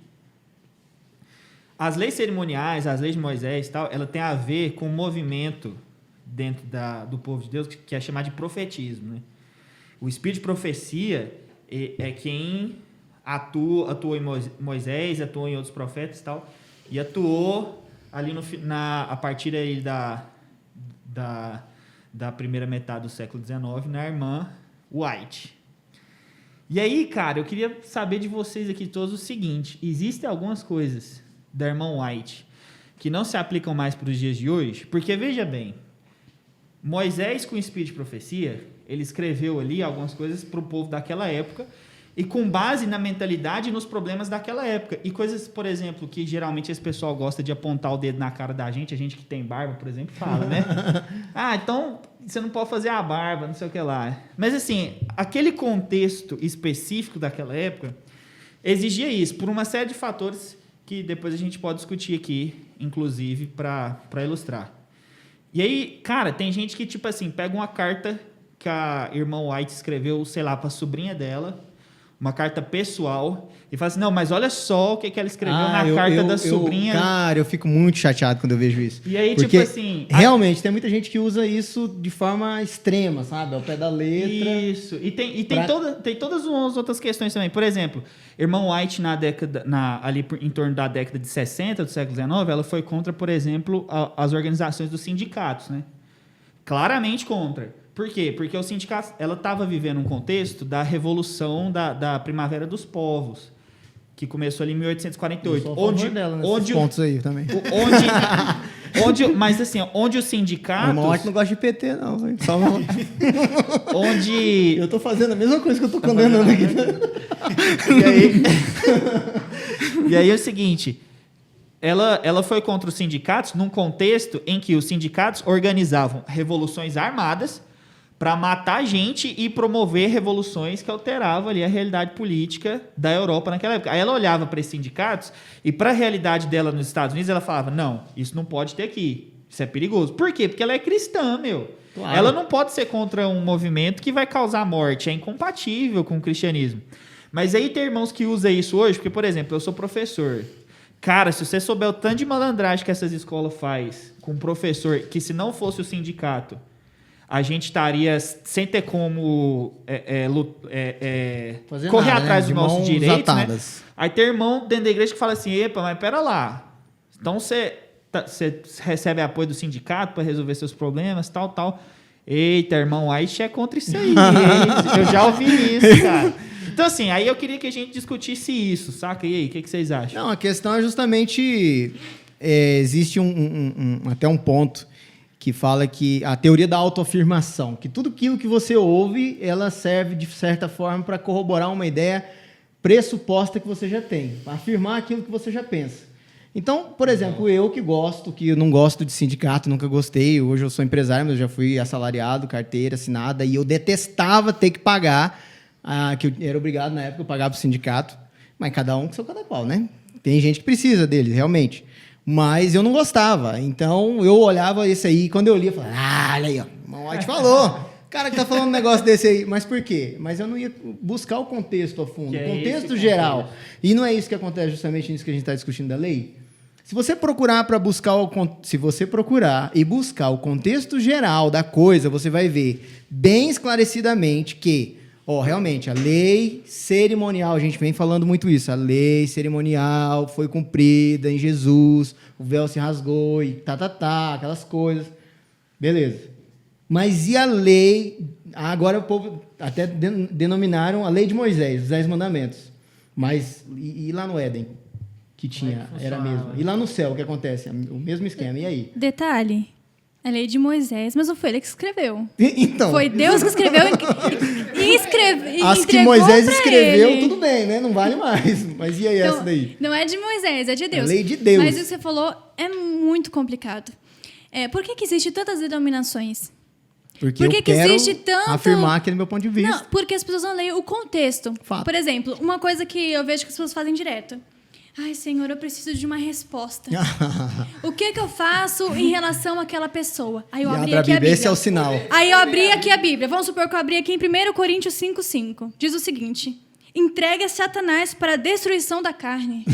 As leis cerimoniais, as leis de Moisés e tal, ela tem a ver com o movimento dentro do povo de Deus que é chamado de profetismo, né? O espírito de profecia é quem atuou em Moisés, atuou em outros profetas e tal, e atuou ali a partir aí da primeira metade do século XIX na irmã White. E aí, cara, eu queria saber de vocês aqui todos o seguinte: existem algumas coisas da irmã White que não se aplicam mais para os dias de hoje? Porque, veja bem, Moisés, com o espírito de profecia, ele escreveu ali algumas coisas para o povo daquela época e com base na mentalidade e nos problemas daquela época. E coisas, por exemplo, que geralmente esse pessoal gosta de apontar o dedo na cara da gente, a gente que tem barba, por exemplo, fala, né? Então você não pode fazer a barba, não sei o que lá. Mas, assim, aquele contexto específico daquela época exigia isso, por uma série de fatores que depois a gente pode discutir aqui, inclusive, para ilustrar. E aí, cara, tem gente que, tipo assim, pega uma carta que a irmã White escreveu, sei lá, para a sobrinha dela, uma carta pessoal, e fala assim, não, mas olha só o que ela escreveu na carta da sobrinha. Cara, eu fico muito chateado quando eu vejo isso. E aí, porque tipo assim... realmente, tem muita gente que usa isso de forma extrema, sabe? Ao pé da letra. Isso. E tem todas as outras questões também. Por exemplo, irmã White, ali em torno da década de 60 do século XIX, ela foi contra, por exemplo, as organizações dos sindicatos, né? Claramente contra. Por quê? Porque o sindicato, ela estava vivendo um contexto da revolução da Primavera dos Povos, que começou ali em 1848. Eu sou a favor dela nesses pontos aí também. Mas assim, onde os sindicatos... A irmã White não gosta de PT, não. Véio. Só onde... Eu tô fazendo a mesma coisa que eu tô condenando aqui. E aí é o seguinte... Ela foi contra os sindicatos num contexto em que os sindicatos organizavam revoluções armadas para matar gente e promover revoluções que alteravam ali a realidade política da Europa naquela época. Aí ela olhava para esses sindicatos e para a realidade dela nos Estados Unidos, ela falava, não, isso não pode ter aqui, isso é perigoso. Por quê? Porque ela é cristã, meu. Claro. Ela não pode ser contra um movimento que vai causar morte, é incompatível com o cristianismo. Mas aí tem irmãos que usam isso hoje, porque, por exemplo, eu sou professor. Cara, se você souber o tanto de malandragem que essas escolas faz com o professor, que se não fosse o sindicato, a gente estaria sem ter como correr nada, atrás né? dos nossos De mãos direitos, né? atadas. Aí tem irmão dentro da igreja que fala assim, epa, mas pera lá. Então você recebe apoio do sindicato para resolver seus problemas, tal. Eita, irmão, White é contra isso aí. Eu já ouvi isso, cara. Então, assim, aí eu queria que a gente discutisse isso, saca? E aí, o que vocês acham? Não, a questão é justamente... existe até um ponto que fala que a teoria da autoafirmação, que tudo aquilo que você ouve, ela serve, de certa forma, para corroborar uma ideia pressuposta que você já tem, para afirmar aquilo que você já pensa. Então, por exemplo, eu não gosto de sindicato, nunca gostei, hoje eu sou empresário, mas eu já fui assalariado, carteira assinada, e eu detestava ter que pagar, que eu era obrigado na época, eu pagava para o sindicato, mas cada um com seu cada qual, né? Tem gente que precisa deles, realmente. Mas eu não gostava. Então, eu olhava isso aí, quando eu lia, eu falava, olha aí, ó, o White falou. O cara que tá falando um negócio desse aí. Mas por quê? Mas eu não ia buscar o contexto a fundo, o contexto geral. E não é isso que acontece justamente nisso que a gente está discutindo da lei? Se você procurar e buscar o contexto geral da coisa, você vai ver bem esclarecidamente que realmente, a lei cerimonial, a gente vem falando muito isso, a lei cerimonial foi cumprida em Jesus, o véu se rasgou e aquelas coisas. Beleza. Mas e a lei? Agora o povo até denominaram a lei de Moisés, os 10 mandamentos. Mas e lá no Éden? Que tinha, era mesmo. E lá no céu, o que acontece? O mesmo esquema, e aí? Detalhe, a lei de Moisés, mas não foi ele que escreveu. Então, foi Deus que escreveu e as que Moisés escreveu, tudo bem, né? Não vale mais. Mas e aí então, essa daí? Não é de Moisés, é de Deus. A lei de Deus. Mas o que você falou é muito complicado. Por que existem tantas denominações? Porque Por que eu quero existe tanto... afirmar aquele meu ponto de vista. Não, porque as pessoas não leem o contexto. Fato. Por exemplo, uma coisa que eu vejo que as pessoas fazem direto. Ai, Senhor, eu preciso de uma resposta. O que eu faço em relação àquela pessoa? Aí eu abri aqui a Bíblia. Esse é o sinal. Aí eu abri aqui a Bíblia. Vamos supor que eu abri aqui em 1 Coríntios 5:5. Diz o seguinte: entregue a Satanás para a destruição da carne.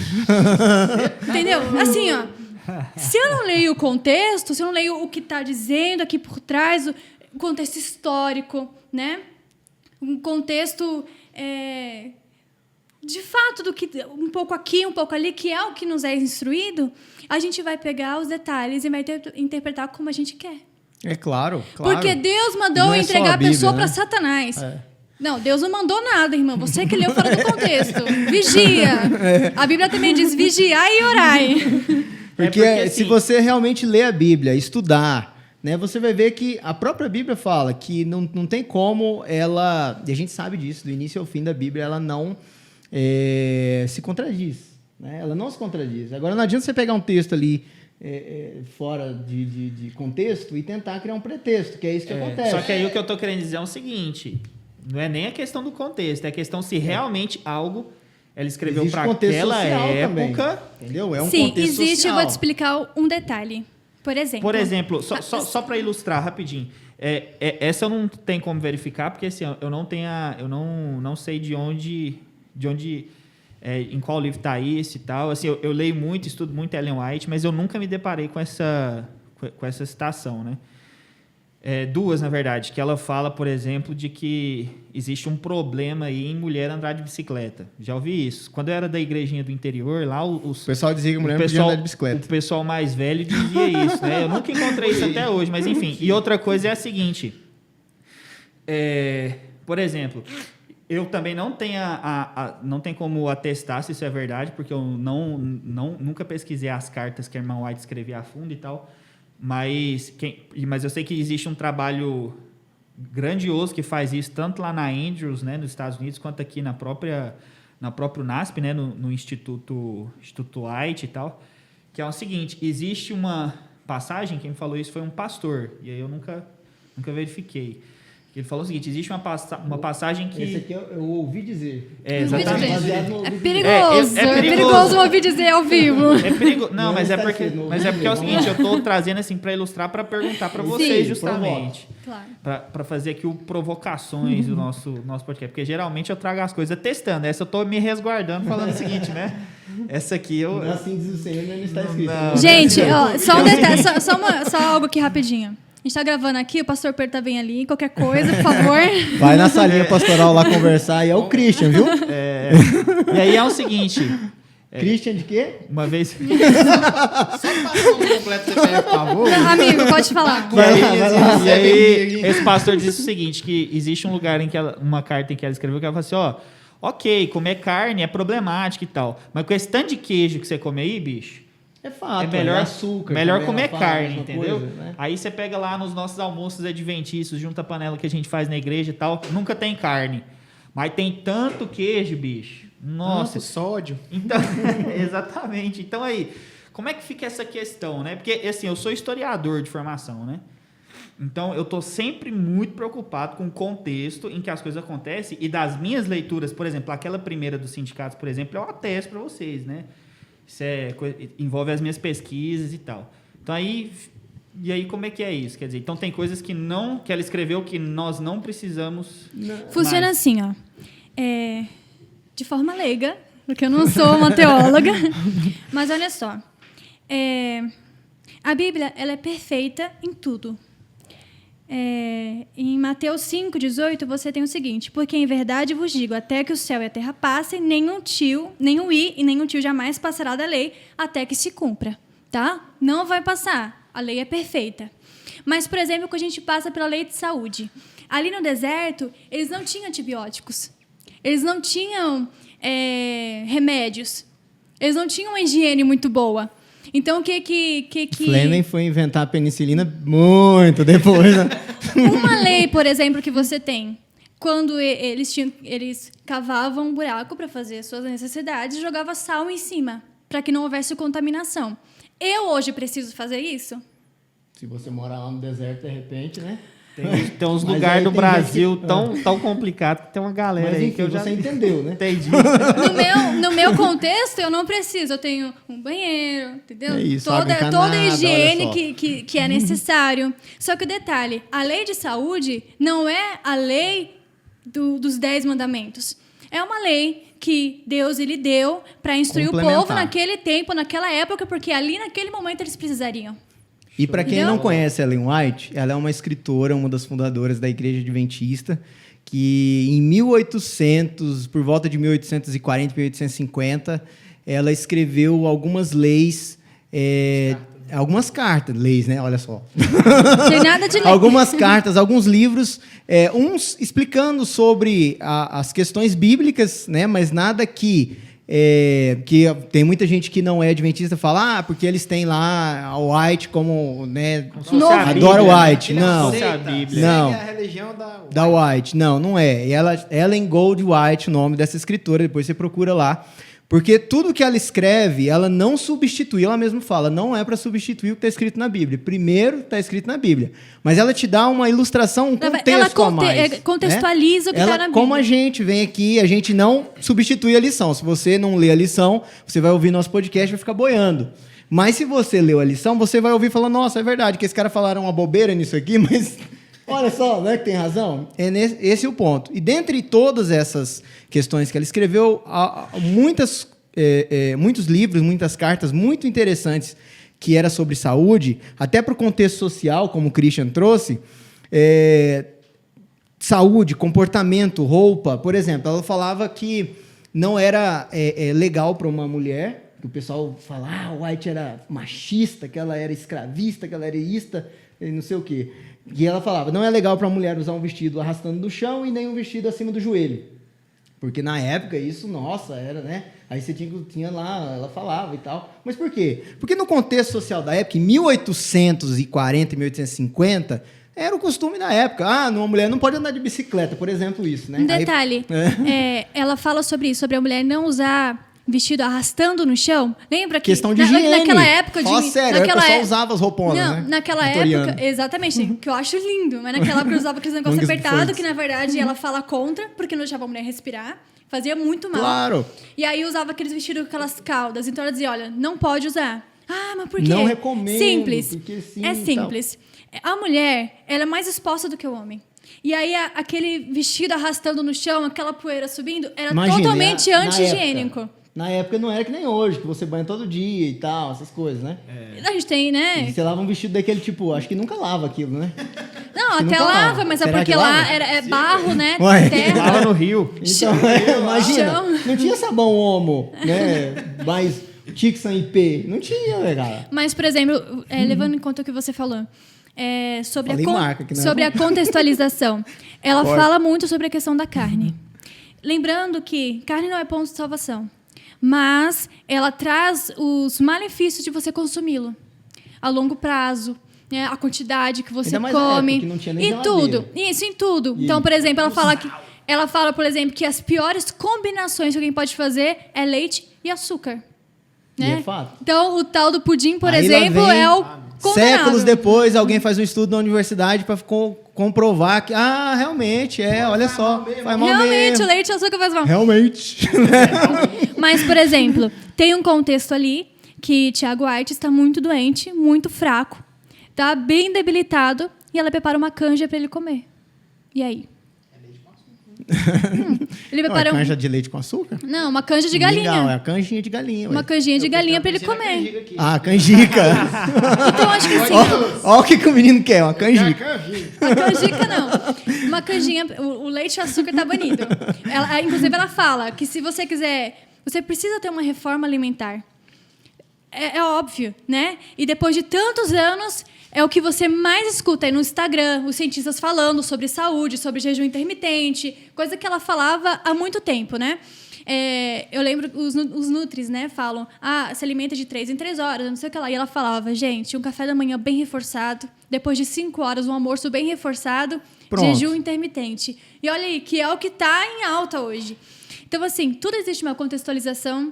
Entendeu? Assim, ó. Se eu não leio o contexto, se eu não leio o que está dizendo aqui por trás, o contexto histórico, né? Um contexto... de fato, do que um pouco aqui, um pouco ali, que é o que nos é instruído, a gente vai pegar os detalhes e vai interpretar como a gente quer. É claro. Porque Deus mandou entregar a pessoa para Satanás. Não, Deus não mandou nada, irmão. Você que leu fora do contexto. Vigia. A Bíblia também diz vigiai e orai. Porque assim, se você realmente ler a Bíblia, estudar, né, você vai ver que a própria Bíblia fala que não tem como ela... E a gente sabe disso, do início ao fim da Bíblia, ela não... se contradiz, né? Ela não se contradiz. Agora, não adianta você pegar um texto ali fora de contexto e tentar criar um pretexto, que é isso que acontece. Só que aí o que eu estou querendo dizer é o seguinte, não é nem a questão do contexto, é a questão se realmente algo ela escreveu para aquela época. Também, entendeu? É um Sim, contexto existe, social. eu vou te explicar um detalhe. Por exemplo, só para ilustrar rapidinho, essa eu não tenho como verificar, porque assim, eu não sei de onde em qual livro está isso e tal. Assim, eu leio muito, estudo muito Ellen White, mas eu nunca me deparei com essa citação, né? Duas, na verdade, que ela fala, por exemplo, de que existe um problema aí em mulher andar de bicicleta. Já ouvi isso. Quando eu era da igrejinha do interior, lá o pessoal dizia que a mulher não podia andar de bicicleta. O pessoal mais velho dizia isso, né? Eu nunca encontrei isso até hoje, mas enfim. E outra coisa é a seguinte. Por exemplo... Eu também não tenho não tem como atestar se isso é verdade, porque eu nunca pesquisei as cartas que a irmã White escrevia a fundo e tal, mas eu sei que existe um trabalho grandioso que faz isso, tanto lá na Andrews, né, nos Estados Unidos, quanto aqui na próprio NASP, né, no Instituto White e tal, que é o seguinte, existe uma passagem, quem me falou isso foi um pastor, e aí eu nunca verifiquei, Ele falou o seguinte, existe uma passagem que... Esse aqui eu ouvi dizer. Exatamente. Baseado no ouvi dizer. Perigoso. É perigoso ouvir dizer ao vivo. É perigoso. Não, Não mas é está porque sendo, é o seguinte, eu tô trazendo assim para ilustrar, para perguntar para vocês justamente. Claro. Para fazer aqui provocações do nosso podcast. Porque geralmente eu trago as coisas testando. Essa eu tô me resguardando falando o seguinte, né? Essa aqui eu... Não, assim diz o Senhor, não está escrito. Não. Gente, ó, só um detalhe, só algo aqui rapidinho. A gente tá gravando aqui, o pastor Pedro tá bem ali, qualquer coisa, por favor. Vai na salinha pastoral lá conversar e é o Christian, viu? E aí é o seguinte... Christian de quê? Uma vez... Só passar o nome completo do CPF, por favor. Amigo, pode falar. E aí, esse pastor disse o seguinte, que existe um lugar em que uma carta em que ela escreveu que ela falou assim, ok, comer carne é problemático e tal, mas com esse tanto de queijo que você come aí, bicho, É fato, é melhor, açúcar. melhor também, comer ela fala a carne, mesma entendeu? coisa, né? Aí você pega lá nos nossos almoços adventícios, junta a panela que a gente faz na igreja e tal, nunca tem carne, mas tem tanto queijo, bicho. Nossa, sódio. então, exatamente. Então aí, como é que fica essa questão, né? Porque, assim, eu sou historiador de formação, né? Então, eu tô sempre muito preocupado com o contexto em que as coisas acontecem e das minhas leituras, por exemplo, aquela primeira dos sindicatos, por exemplo, eu atesto para vocês, né? Isso envolve as minhas pesquisas e tal. Então, aí... E aí, como é que é isso? Quer dizer, então tem coisas que ela escreveu que nós não precisamos... Funciona mais. assim, ó. De forma leiga, porque eu não sou uma teóloga. Mas olha só. A Bíblia, ela é perfeita em tudo. Em Mateus 5,18, você tem o seguinte: porque em verdade vos digo, até que o céu e a terra passem, nem um i e nem um tio jamais passará da lei, até que se cumpra. Tá? Não vai passar. A lei é perfeita. Mas, por exemplo, quando a gente passa pela lei de saúde, ali no deserto, eles não tinham antibióticos. Eles não tinham remédios. Eles não tinham uma higiene muito boa. Então, o que... Fleming foi inventar a penicilina muito depois, né? Uma lei, por exemplo, que você tem, quando eles cavavam um buraco para fazer as suas necessidades e jogavam sal em cima, para que não houvesse contaminação. Eu hoje preciso fazer isso? Se você morar lá no deserto, de repente, né? Tem uns lugares do Brasil tão complicado que tem uma galera Mas, aí enfim, que eu já... você entendeu, né? Entendi. No meu contexto, eu não preciso. Eu tenho um banheiro, entendeu? É isso, água toda encanada, a higiene olha só. que é necessário. Só que o detalhe, a lei de saúde não é a lei dos 10 mandamentos. É uma lei que Deus ele deu para instruir o povo naquele tempo, naquela época, porque ali, naquele momento, eles precisariam. E para quem não conhece Ellen White, ela é uma escritora, uma das fundadoras da Igreja Adventista, que em 1800, por volta de 1840, 1850, ela escreveu algumas leis, algumas cartas, leis, né? Olha só. Tem nada de lei. Algumas cartas, alguns livros, uns explicando sobre as questões bíblicas, né? Mas nada que tem muita gente que não é adventista fala, porque eles têm lá a White como, né? Adora White. Não. Não. É a religião da White. Não é. Ellen Gold White, o nome dessa escritora, depois você procura lá. Porque tudo que ela escreve, ela não substitui, ela mesma fala, não é para substituir o que está escrito na Bíblia. Primeiro está escrito na Bíblia. Mas ela te dá uma ilustração, um contexto a mais. Contextualiza o que está na Bíblia. Como a gente vem aqui, a gente não substitui a lição. Se você não lê a lição, você vai ouvir nosso podcast e vai ficar boiando. Mas se você leu a lição, você vai ouvir falando, nossa, é verdade, que esses caras falaram uma bobeira nisso aqui, mas... Olha só, não é que tem razão? Esse é o ponto. E dentre todas essas questões que ela escreveu, há muitos livros, muitas cartas muito interessantes que era sobre saúde, até para o contexto social, como o Christian trouxe, saúde, comportamento, roupa. Por exemplo, ela falava que não era legal para uma mulher, que o pessoal fala, White era machista, que ela era escravista, que ela era ista, e não sei o quê. E ela falava, não é legal para a mulher usar um vestido arrastando do chão e nem um vestido acima do joelho. Porque na época isso, nossa, era, né? Aí você tinha lá, ela falava e tal. Mas por quê? Porque no contexto social da época, em 1840 e 1850, era o costume da época. Uma mulher não pode andar de bicicleta, por exemplo, isso, né? Um detalhe, ela fala sobre isso, sobre a mulher não usar vestido arrastando no chão. Lembra que Questão de higiene. naquela época Fala sério, naquela o pessoal usava as rouponas, não, né? naquela Vitoriano. época, exatamente, que eu acho lindo, mas naquela época eu usava aqueles negócios Mangas apertados, bufantes. que na verdade ela fala contra, porque não deixava a mulher respirar. Fazia muito mal. Claro. E aí usava aqueles vestidos com aquelas caudas. Então ela dizia, olha, não pode usar. Ah, mas por quê? Não recomendo, Simples. porque sim É e simples. A mulher, ela é mais exposta do que o homem. E aí aquele vestido arrastando no chão, aquela poeira subindo, era Imagina, totalmente na anti-higiênico. época- Na época não era que nem hoje, que você banha todo dia e tal, essas coisas, né? A gente tem, né? E você lava um vestido daquele tipo, acho que nunca lava aquilo, né? Não, que até nunca lava, lava. mas é Será porque que lá lava? é barro, né? Ué. Terra. Lava no rio. Então, imagina, Chão. não tinha sabão Omo, né? Mais Tixan IP, não tinha, né, cara? Mas, por exemplo, levando em conta o que você falou, sobre, Falei marca, que não é sobre a bom. contextualização, ela Pode. fala muito sobre a questão da carne. Lembrando que carne não é ponto de salvação, mas ela traz os malefícios de você consumi-lo a longo prazo, né, a quantidade que você Ainda mais na come época que não tinha nem e geladeira. tudo. Isso, em tudo. E Então, aí? por exemplo, ela fala, por exemplo, que as piores combinações que alguém pode fazer é leite e açúcar. E Né? é fato. Então, o tal do pudim, por Aí lá exemplo, vem, é o condenável. séculos depois, alguém faz um estudo na universidade para comprovar que, realmente, olha só, faz mal Realmente, mesmo. o leite e o açúcar faz mal. Realmente. Mas, por exemplo, tem um contexto ali que Tiago White está muito doente, muito fraco, está bem debilitado, e ela prepara uma canja para ele comer. E aí? Ele prepara Canja de leite com açúcar? Não, uma canja de galinha. Legal, é a canjinha de galinha. Uma ué. canjinha de galinha para ele comer. Canjica. Então, acho que sim. Olha o que o menino quer, uma canjica. Uma canjica, não. Uma canjinha, o leite e o açúcar tá banido. Inclusive, ela fala que se você quiser... Você precisa ter uma reforma alimentar. É óbvio, né? E depois de tantos anos, é o que você mais escuta aí no Instagram, os cientistas falando sobre saúde, sobre jejum intermitente, coisa que ela falava há muito tempo, né? Eu lembro, os nutris, né, falam, se alimenta de 3 em 3 horas, não sei o que lá. E ela falava, gente, um café da manhã bem reforçado, depois de 5 horas, um almoço bem reforçado, Pronto. jejum intermitente. E olha aí, que é o que está em alta hoje. Então, assim, tudo existe uma contextualização,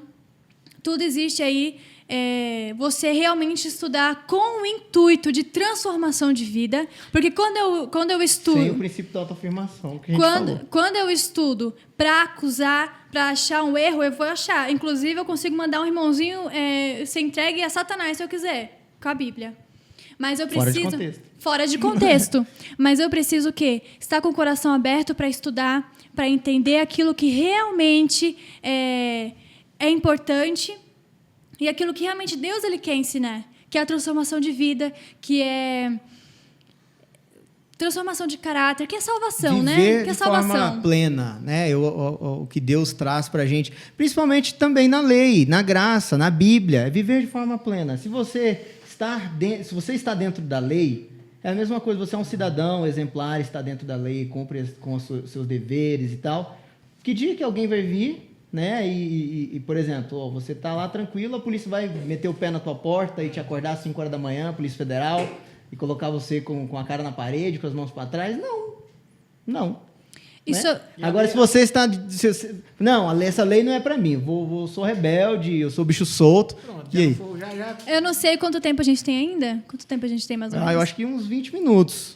tudo existe aí você realmente estudar com o intuito de transformação de vida, porque quando eu estudo... Sem o princípio da autoafirmação que a gente falou. Quando eu estudo para acusar, para achar um erro, eu vou achar. Inclusive, eu consigo mandar um irmãozinho ser entregue a Satanás, se eu quiser, com a Bíblia. Mas eu preciso... Fora de contexto. Fora de contexto. Mas eu preciso o quê? Estar com o coração aberto para estudar, para entender aquilo que realmente é importante e aquilo que realmente Deus ele quer ensinar, que é a transformação de vida, que é transformação de caráter, que é salvação, Viver né? Que é de forma plena, né? O que Deus traz para a gente, principalmente também na lei, na graça, na Bíblia, é viver de forma plena. Se você está dentro da lei, é a mesma coisa, você é um cidadão exemplar, está dentro da lei, cumpre com os seus deveres e tal. Que dia que alguém vai vir, né? E por exemplo, você está lá tranquilo, a polícia vai meter o pé na tua porta e te acordar às 5 horas da manhã, a Polícia Federal, e colocar você com a cara na parede, com as mãos para trás? Não. Isso, Né? Agora, se você está... Não, essa lei não é para mim. Eu sou rebelde, eu sou bicho solto. Pronto, E aí? já. eu não sei quanto tempo a gente tem ainda. Quanto tempo a gente tem, mais ou menos? Eu acho que uns 20 minutos.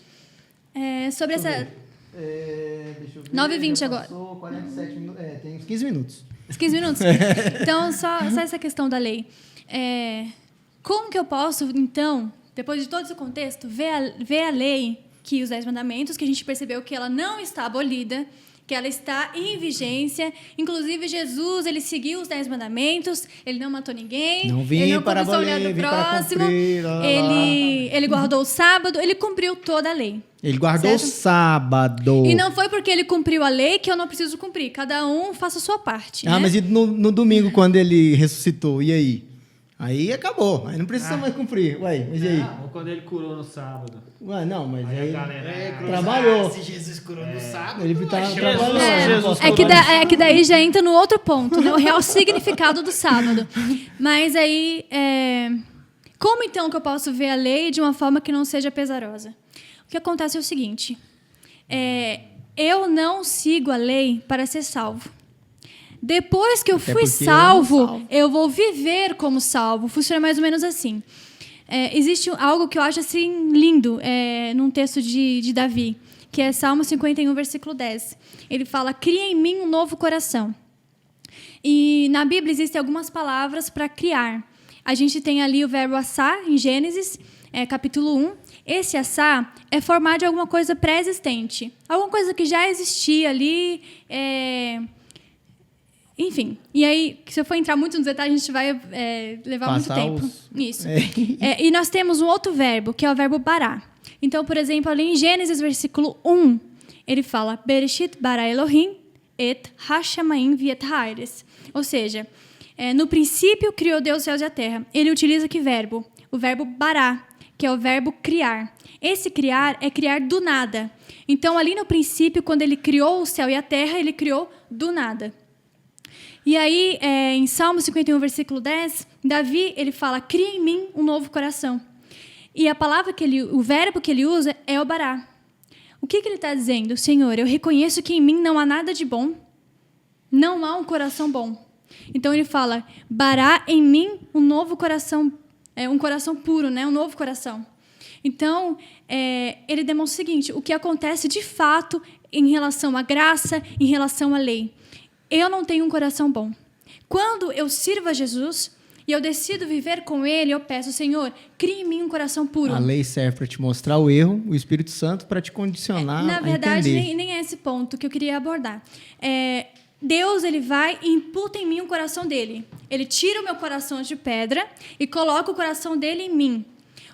Sobre essa... Deixa eu ver. 9h20 já agora. passou 47 minutos. Tem uns 15 minutos. Os 15 minutos? Então, só essa questão da lei. Como que eu posso, então, depois de todo esse contexto, ver a lei, que os 10 mandamentos, que a gente percebeu que ela não está abolida, que ela está em vigência. Inclusive, Jesus, ele seguiu os 10 mandamentos, ele não matou ninguém, Não vim ele não para cobiçou a mulher abolir, do vim para próximo, cumprir, lá, lá, lá. ele guardou o sábado, ele cumpriu toda a lei. Ele guardou o Certo? sábado. E não foi porque ele cumpriu a lei que eu não preciso cumprir. Cada um faça a sua parte. né? Mas e no domingo, quando ele ressuscitou? E aí? Aí acabou. Aí não precisa mais cumprir. Ué, mas e aí? Ou quando ele curou no sábado. Ué, não, mas Aí a aí... galera... Trabalhou. Se Jesus curou no sábado, Ele tá achou trabalhando. Jesus Que daí já entra no outro ponto, né? O real significado do sábado. Mas aí, como então que eu posso ver a lei de uma forma que não seja pesarosa? O que acontece é o seguinte, eu não sigo a lei para ser salvo. Depois que eu Até fui porque salvo, eu vou viver como salvo. Funciona mais ou menos assim. Existe algo que eu acho assim lindo num texto de Davi, que é Salmo 51, versículo 10. Ele fala: cria em mim um novo coração. E na Bíblia existem algumas palavras para criar. A gente tem ali o verbo assar, em Gênesis, capítulo 1. Esse assar é formado de alguma coisa pré-existente. Alguma coisa que já existia ali. Enfim. E aí, se eu for entrar muito nos detalhes, a gente vai levar Passar muito tempo. Isso. É. E nós temos um outro verbo, que é o verbo bará. Então, por exemplo, ali em Gênesis, versículo 1, ele fala: Bereshit bara Elohim et hashamayim viet haaretz. Ou seja, no princípio criou Deus os céus e a terra. Ele utiliza que verbo? O verbo bará, que é o verbo criar. Esse criar é criar do nada. Então, ali no princípio, quando ele criou o céu e a terra, ele criou do nada. E aí, em Salmo 51, versículo 10, Davi, ele fala: cria em mim um novo coração. E a palavra o verbo que ele usa é o bará. O que ele está dizendo? Senhor, eu reconheço que em mim não há nada de bom. Não há um coração bom. Então ele fala: bará em mim um novo coração, um coração puro, né? Um novo coração. Então, ele demonstra o seguinte: o que acontece de fato em relação à graça, em relação à lei. Eu não tenho um coração bom. Quando eu sirvo a Jesus e eu decido viver com Ele, eu peço: Senhor, crie em mim um coração puro. A lei serve para te mostrar o erro, o Espírito Santo para te condicionar Na verdade, a entender. nem é esse ponto que eu queria abordar. Deus, ele vai e imputa em mim o coração dele. Ele tira o meu coração de pedra e coloca o coração dele em mim.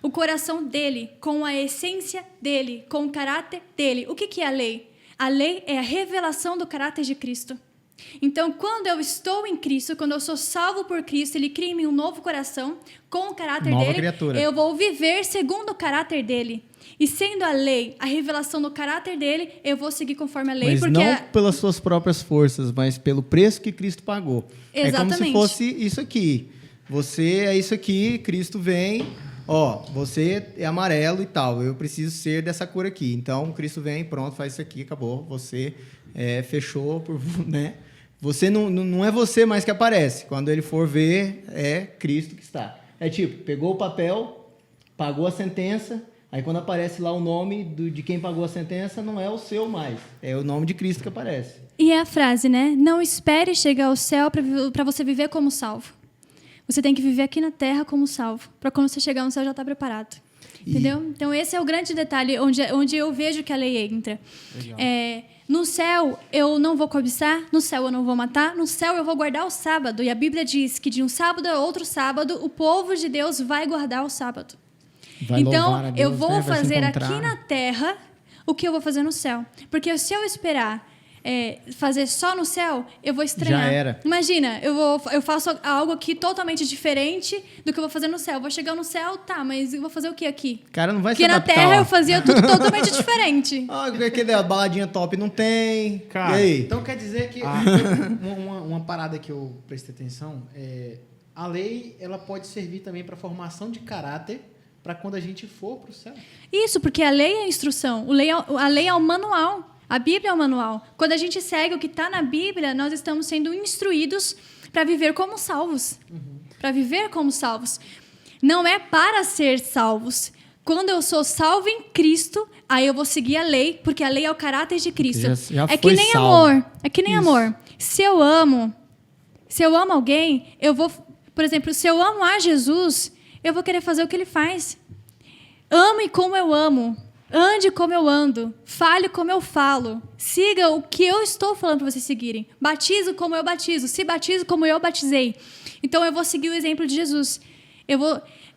O coração dele, com a essência dele, com o caráter dele. O que é a lei? A lei é a revelação do caráter de Cristo. Então, quando eu estou em Cristo, quando eu sou salvo por Cristo, Ele cria em mim um novo coração com o caráter Nova dele. criatura. Eu vou viver segundo o caráter dele. E sendo a lei a revelação do caráter dele, eu vou seguir conforme a lei. Mas porque não pelas suas próprias forças, mas pelo preço que Cristo pagou. Exatamente. É como se fosse isso aqui. Você é isso aqui, Cristo vem, você é amarelo e tal, eu preciso ser dessa cor aqui. Então, Cristo vem, pronto, faz isso aqui, acabou. Você fechou, né? Você não é você mais que aparece. Quando ele for ver, é Cristo que está. É tipo, pegou o papel, pagou a sentença, aí quando aparece lá o nome de quem pagou a sentença, não é o seu mais. É o nome de Cristo que aparece. E é a frase, né? Não espere chegar ao céu para você viver como salvo. Você tem que viver aqui na terra como salvo. Para quando você chegar no céu, já está preparado. Entendeu? Então, esse é o grande detalhe onde eu vejo que a lei entra. No céu, eu não vou cobiçar. No céu, eu não vou matar. No céu, eu vou guardar o sábado. E a Bíblia diz que de um sábado a outro sábado, o povo de Deus vai guardar o sábado. Vai então, louvar a Deus, eu vou né? Vai se fazer encontrar. aqui na terra o que eu vou fazer no céu. Porque se eu esperar fazer só no céu, eu vou estranhar. Já era. Imagina, eu faço algo aqui totalmente diferente do que eu vou fazer no céu. Eu vou chegar no céu, tá, mas eu vou fazer o que aqui? O cara não vai se Porque na adaptar. terra ó. eu fazia tudo totalmente diferente. Aquele baladinha top não tem. Cara, e aí? Então quer dizer que uma parada que eu prestei atenção a lei ela pode servir também para formação de caráter para quando a gente for para o céu. Isso, porque a lei é a instrução. A lei é o manual. A Bíblia é o manual. Quando a gente segue o que está na Bíblia, nós estamos sendo instruídos para viver como salvos. Para viver como salvos. Não é para ser salvos. Quando eu sou salvo em Cristo, aí eu vou seguir a lei, porque a lei é o caráter de Cristo. Já é que foi nem salvo. amor. É que nem Isso. amor. Se eu amo alguém, eu vou... Por exemplo, se eu amo a Jesus, eu vou querer fazer o que ele faz. Ame como eu amo. Ande como eu ando. Fale como eu falo. Siga o que eu estou falando para vocês seguirem. Batizo como eu batizo. Se batizo como eu batizei. Então, eu vou seguir o exemplo de Jesus.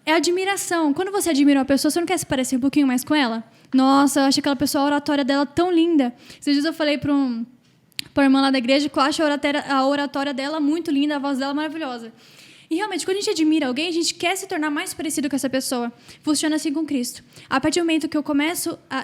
É admiração. Quando você admira uma pessoa, você não quer se parecer um pouquinho mais com ela? Nossa, eu acho aquela pessoa, a oratória dela tão linda. Esses dias eu falei para uma irmã lá da igreja que eu acho a oratória dela muito linda, a voz dela maravilhosa. E realmente, quando a gente admira alguém, a gente quer se tornar mais parecido com essa pessoa. Funciona assim com Cristo. A partir do momento que eu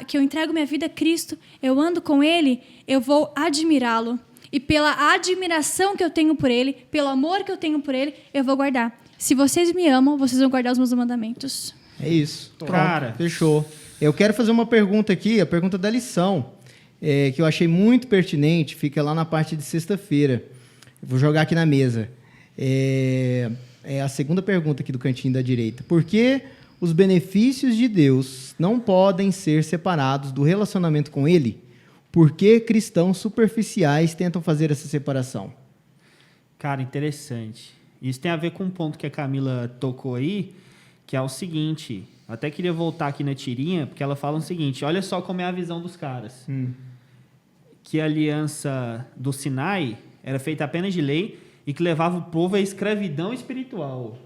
que eu entrego minha vida a Cristo, eu ando com Ele, eu vou admirá-lo. E pela admiração que eu tenho por Ele, pelo amor que eu tenho por Ele, eu vou guardar. Se vocês me amam, vocês vão guardar os meus mandamentos. É isso. Pronto, Cara. fechou. Eu quero fazer uma pergunta aqui, a pergunta da lição, que eu achei muito pertinente, fica lá na parte de sexta-feira. Vou jogar aqui na mesa. É a segunda pergunta aqui do cantinho da direita. Por que os benefícios de Deus não podem ser separados do relacionamento com Ele? Por que cristãos superficiais tentam fazer essa separação? Cara, interessante. Isso tem a ver com um ponto que a Camila tocou aí, que é o seguinte. Eu até queria voltar aqui na tirinha, porque ela fala o seguinte, olha só como é a visão dos caras. Que a aliança do Sinai era feita apenas de lei e que levava o povo à escravidão espiritual.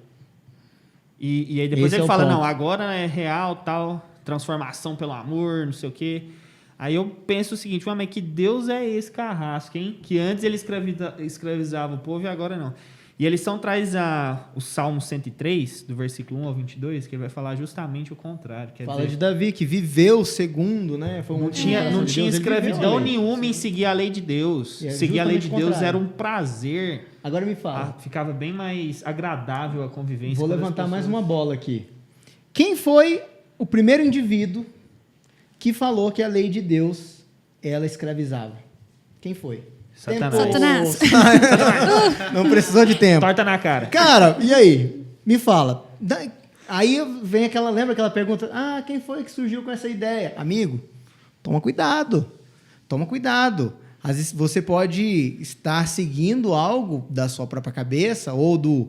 E aí depois ele fala, não, agora é real, tal, transformação pelo amor, não sei o quê. Aí eu penso o seguinte, mas que Deus é esse carrasco, hein? Que antes ele escravizava o povo e agora não. E a lição traz o Salmo 103, do versículo 1 ao 22, que ele vai falar justamente o contrário. Fala de Davi, que viveu segundo, né? Foi não tinha escravidão nenhuma em seguir a lei de Deus. Seguir a lei de Deus era um prazer. Agora me fala. Ficava bem mais agradável a convivência. Vou levantar mais uma bola aqui. Quem foi o primeiro indivíduo que falou que a lei de Deus, ela escravizava? Quem foi? Satanás. Não precisou de tempo. Torta na cara. Cara, e aí? Me fala. Aí vem lembra aquela pergunta? Quem foi que surgiu com essa ideia? Amigo, toma cuidado. Toma cuidado. Às vezes você pode estar seguindo algo da sua própria cabeça, ou do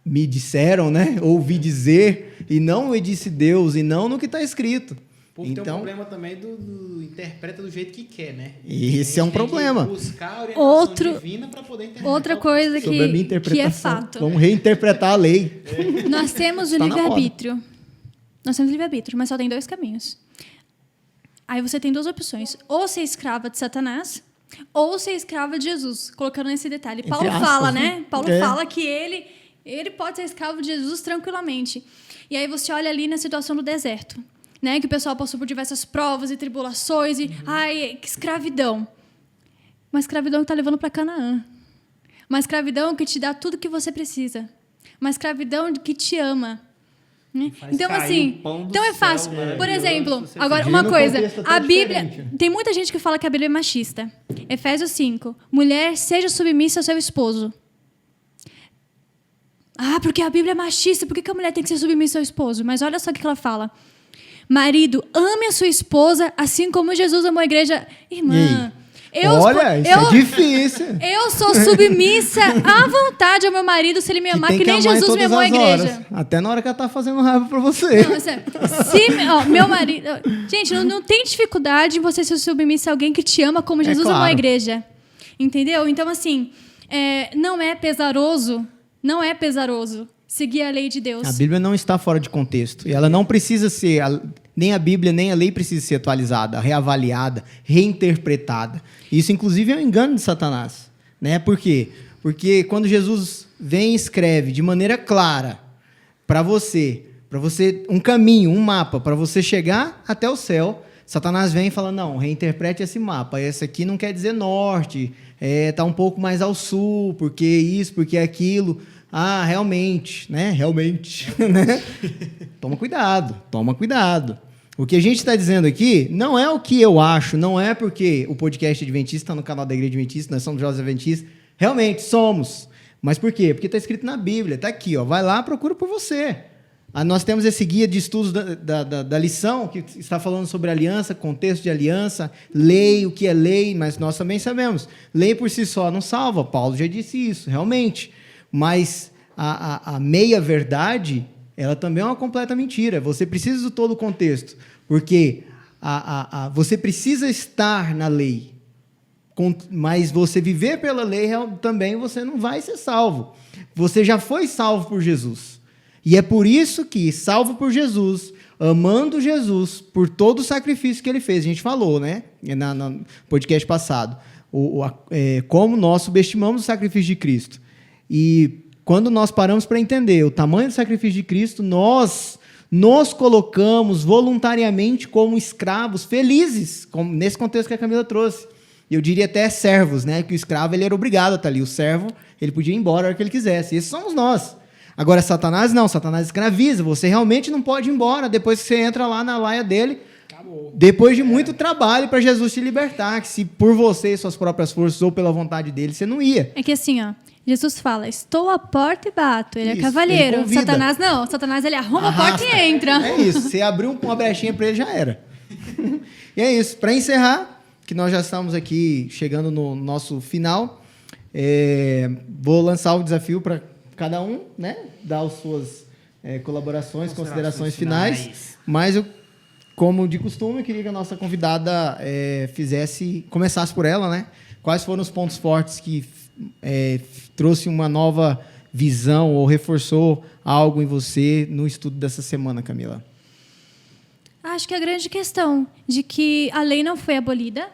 me disseram, né? Ouvi dizer, e não me disse Deus, e não no que está escrito. O povo tem um problema também do interpreta do jeito que quer, né? Esse é um problema. Buscar a orientação divina para poder interpretar. Outra coisa que é fato. Vamos reinterpretar a lei. Nós temos o livre-arbítrio. Nós temos livre-arbítrio, mas só tem 2 caminhos. Aí você tem 2 opções. Ou ser escrava de Satanás, ou ser escrava de Jesus. Colocando nesse detalhe. Paulo fala, né? Paulo fala que ele pode ser escravo de Jesus tranquilamente. E aí você olha ali na situação do deserto. Né, que o pessoal passou por diversas provas e tribulações e que escravidão. Uma escravidão que está levando para Canaã. Uma escravidão que te dá tudo que você precisa. Uma escravidão que te ama. Né? Então, assim, então é fácil. Por exemplo, agora uma coisa, a Bíblia, tem muita gente que fala que a Bíblia é machista. Efésios 5, mulher, seja submissa ao seu esposo. Porque a Bíblia é machista, por que a mulher tem que ser submissa ao esposo? Mas olha só o que ela fala. Marido, ame a sua esposa assim como Jesus amou a igreja. Irmã, isso é difícil. Eu sou submissa à vontade ao meu marido se ele me amar, que nem Jesus me amou a igreja. Horas, até na hora que ela tá fazendo raiva pra você. Não, meu marido... Gente, não tem dificuldade em você ser submissa a alguém que te ama como Jesus amou a igreja. Entendeu? Então, assim, não é pesaroso seguir a lei de Deus. A Bíblia não está fora de contexto. E ela não precisa ser... Nem a Bíblia, nem a lei precisa ser atualizada, reavaliada, reinterpretada. Isso, inclusive, é um engano de Satanás. Né? Por quê? Porque quando Jesus vem e escreve de maneira clara para você um caminho, um mapa, para você chegar até o céu, Satanás vem e fala, não, reinterprete esse mapa. Esse aqui não quer dizer norte, está um pouco mais ao sul, porque isso, porque aquilo... realmente, né? Realmente. Né? Toma cuidado. O que a gente está dizendo aqui não é o que eu acho, não é porque o podcast Adventista está no canal da Igreja Adventista, nós somos Jovens Adventistas. Realmente, somos. Mas por quê? Porque está escrito na Bíblia, está aqui, ó. Vai lá, procura por você. Nós temos esse guia de estudos da lição, que está falando sobre aliança, contexto de aliança, lei, o que é lei, mas nós também sabemos. Lei por si só não salva, Paulo já disse isso, realmente. Mas a meia-verdade, ela também é uma completa mentira. Você precisa do todo o contexto, porque você precisa estar na lei, mas você viver pela lei, também você não vai ser salvo. Você já foi salvo por Jesus. E é por isso que, salvo por Jesus, amando Jesus, por todo o sacrifício que ele fez, a gente falou, né, no podcast passado, como nós subestimamos o sacrifício de Cristo. E quando nós paramos para entender o tamanho do sacrifício de Cristo, nós nos colocamos voluntariamente como escravos felizes, como nesse contexto que a Camila trouxe. Eu diria até servos, né? Que o escravo ele era obrigado a estar ali. O servo ele podia ir embora a hora que ele quisesse. Esses somos nós. Agora, Satanás não. Satanás escraviza. Você realmente não pode ir embora. Depois que você entra lá na laia dele, Depois de muito trabalho para Jesus te libertar, que se por você, suas próprias forças ou pela vontade dele, você não ia. É que assim, ó, Jesus fala, estou à porta e bato. Ele Isso, é cavalheiro. ele convida. Satanás não. Satanás, ele arruma Arrasta. a porta e entra. É isso, você abriu uma brechinha para ele, já era. E é isso, para encerrar, que nós já estamos aqui chegando no nosso final, vou lançar o desafio para cada um, né, dar as suas colaborações, considerações finais. Mas eu, como de costume, eu queria que a nossa convidada começasse por ela, né? Quais foram os pontos fortes que trouxe uma nova visão ou reforçou algo em você no estudo dessa semana, Camila? Acho que a grande questão de que a lei não foi abolida,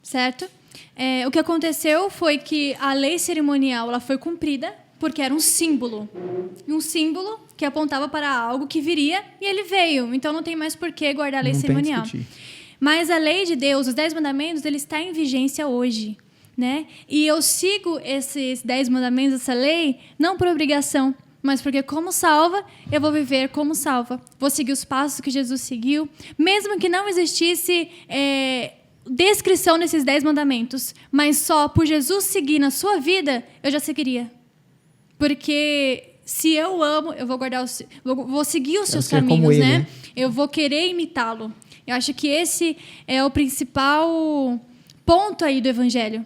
certo? O que aconteceu foi que a lei cerimonial ela foi cumprida porque era um símbolo. Um símbolo que apontava para algo que viria e ele veio. Então não tem mais por que guardar a lei cerimonial. Mas a lei de Deus, os 10 mandamentos, ele está em vigência hoje, né? E eu sigo esses 10 mandamentos, essa lei, não por obrigação, mas porque como salva, eu vou viver como salva. Vou seguir os passos que Jesus seguiu, mesmo que não existisse descrição nesses 10 mandamentos, mas só por Jesus seguir na sua vida, eu já seguiria. Porque se eu amo, eu vou guardar vou seguir os seus caminhos, ele, né? Eu vou querer imitá-lo. Eu acho que esse é o principal ponto aí do evangelho.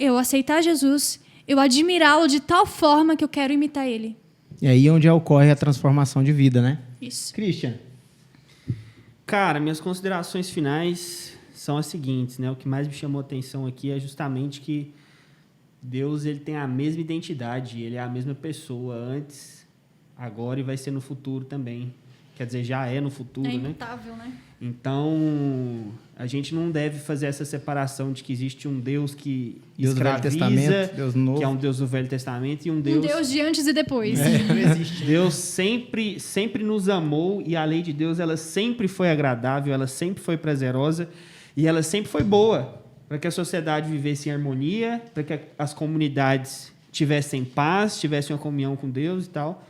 Eu aceitar Jesus, eu admirá-lo de tal forma que eu quero imitar ele. E aí onde ocorre a transformação de vida, né? Isso. Christian. Cara, minhas considerações finais são as seguintes, né? O que mais me chamou a atenção aqui é justamente que Deus ele tem a mesma identidade, ele é a mesma pessoa antes, agora e vai ser no futuro também. Quer dizer, já é no futuro, É né? imutável, né? Então, a gente não deve fazer essa separação de que existe um Deus que Deus do Velho escraviza, Testamento, Deus Novo. que é um Deus do Velho Testamento, e um Um Deus de antes e depois. Não existe. Deus sempre nos amou e a lei de Deus ela sempre foi agradável, ela sempre foi prazerosa e ela sempre foi boa para que a sociedade vivesse em harmonia, para que as comunidades tivessem paz, tivessem uma comunhão com Deus e tal.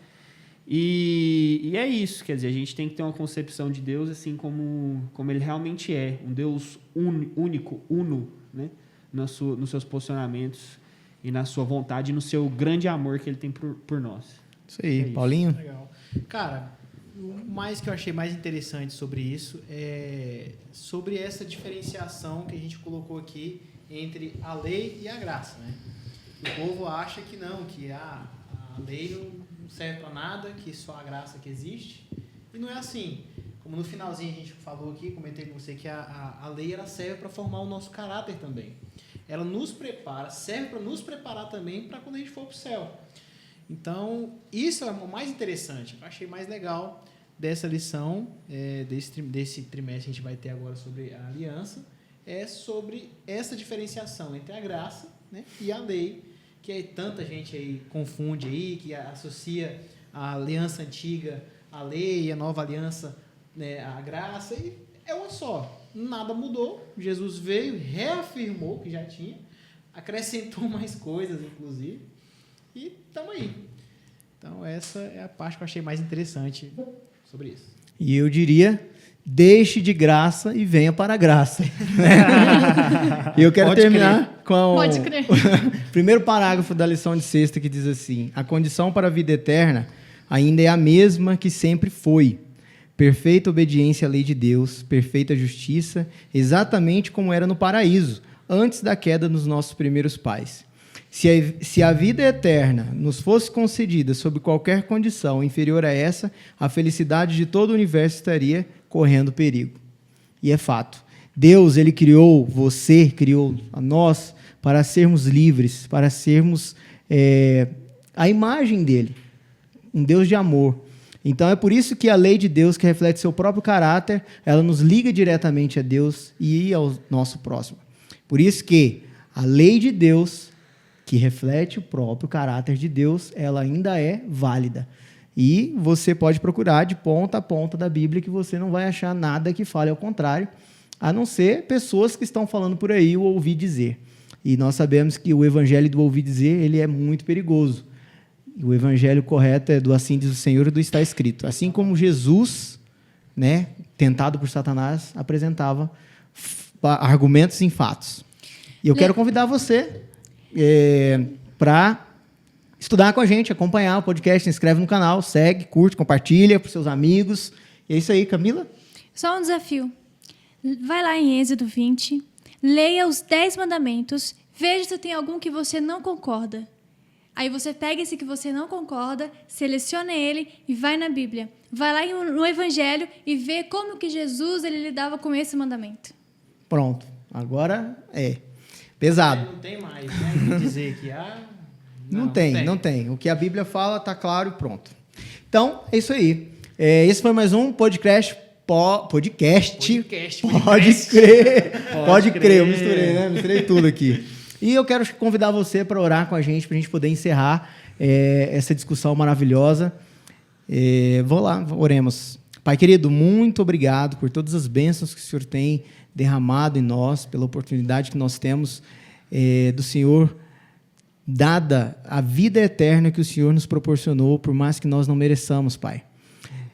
E é isso, quer dizer, a gente tem que ter uma concepção de Deus assim como ele realmente é, um Deus único, uno, né? Nos seus posicionamentos e na sua vontade e no seu grande amor que ele tem por nós. Isso aí, isso. Paulinho. Legal. Cara, o mais que eu achei mais interessante sobre isso é sobre essa diferenciação que a gente colocou aqui entre a lei e a graça, né? O povo acha que não, que a lei não serve para nada, que só a graça que existe. E não é assim. Como no finalzinho a gente falou aqui, comentei com você que a lei ela serve para formar o nosso caráter também. Ela nos prepara, serve para nos preparar também para quando a gente for para o céu. Então, isso é o mais interessante. Eu achei mais legal dessa lição, desse trimestre que a gente vai ter agora sobre a aliança, é sobre essa diferenciação entre a graça, né, e a lei, que tanta gente aí confunde aí, que associa a aliança antiga à lei, a nova aliança, né, à graça, e é uma só. Nada mudou. Jesus veio, reafirmou o que já tinha, acrescentou mais coisas, inclusive, e estamos aí. Então, essa é a parte que eu achei mais interessante sobre isso. E eu diria, deixe de graça e venha para a graça. E eu quero terminar com o primeiro parágrafo da lição de sexta, que diz assim: a condição para a vida eterna ainda é a mesma que sempre foi. Perfeita obediência à lei de Deus, perfeita justiça, exatamente como era no paraíso, antes da queda dos nossos primeiros pais. Se a vida eterna nos fosse concedida sob qualquer condição inferior a essa, a felicidade de todo o universo estaria correndo perigo. E é fato. Deus, ele criou você, criou a nós para sermos livres, para sermos a imagem dele, um Deus de amor. Então é por isso que a lei de Deus, que reflete seu próprio caráter, ela nos liga diretamente a Deus e ao nosso próximo. Por isso que a lei de Deus, que reflete o próprio caráter de Deus, ela ainda é válida. E você pode procurar de ponta a ponta da Bíblia que você não vai achar nada que fale ao contrário, a não ser pessoas que estão falando por aí o ouvir dizer. E nós sabemos que o evangelho do ouvir dizer, ele é muito perigoso. O evangelho correto é do assim diz o Senhor e do está escrito. Assim como Jesus, né, tentado por Satanás, apresentava argumentos em fatos. E eu quero convidar você para estudar com a gente, acompanhar o podcast, se inscreve no canal, segue, curte, compartilha para seus amigos. E é isso aí, Camila. Só um desafio. Vai lá em Êxodo 20, leia os 10 mandamentos, veja se tem algum que você não concorda. Aí você pega esse que você não concorda, seleciona ele e vai na Bíblia. Vai lá no Evangelho e vê como que Jesus ele lidava com esse mandamento. Pronto. Agora é. Pesado. Não tem mais, né? Dizer que não tem. O que a Bíblia fala está claro e pronto. Então, é isso aí. Esse foi mais um podcast. Pode crer. Eu misturei, né? Misturei tudo aqui. E eu quero convidar você para orar com a gente, para a gente poder encerrar essa discussão maravilhosa. Vou lá, oremos. Pai querido, muito obrigado por todas as bênçãos que o Senhor tem derramado em nós, pela oportunidade que nós temos do Senhor, dada a vida eterna que o Senhor nos proporcionou, por mais que nós não mereçamos, Pai.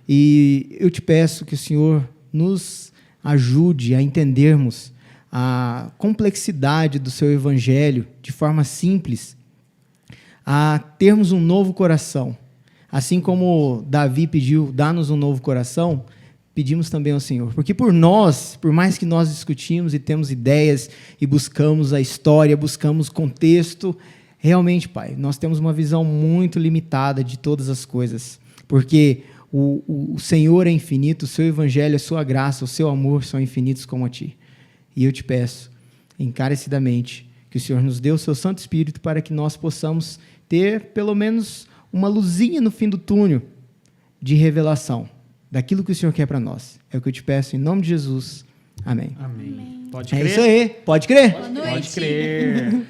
E eu te peço que o Senhor nos ajude a entendermos a complexidade do seu evangelho de forma simples, a termos um novo coração. Assim como Davi pediu, dá-nos um novo coração, pedimos também ao Senhor. Porque por mais que nós discutimos e temos ideias e buscamos a história, buscamos contexto, realmente, Pai, nós temos uma visão muito limitada de todas as coisas. Porque o Senhor é infinito, o seu evangelho, a sua graça, o seu amor são infinitos como a ti. E eu te peço, encarecidamente, que o Senhor nos dê o seu Santo Espírito para que nós possamos ter, pelo menos, uma luzinha no fim do túnel de revelação daquilo que o Senhor quer para nós. É o que eu te peço, em nome de Jesus. Amém. Amém. Pode crer. É isso aí. Pode crer? Boa noite. Pode crer.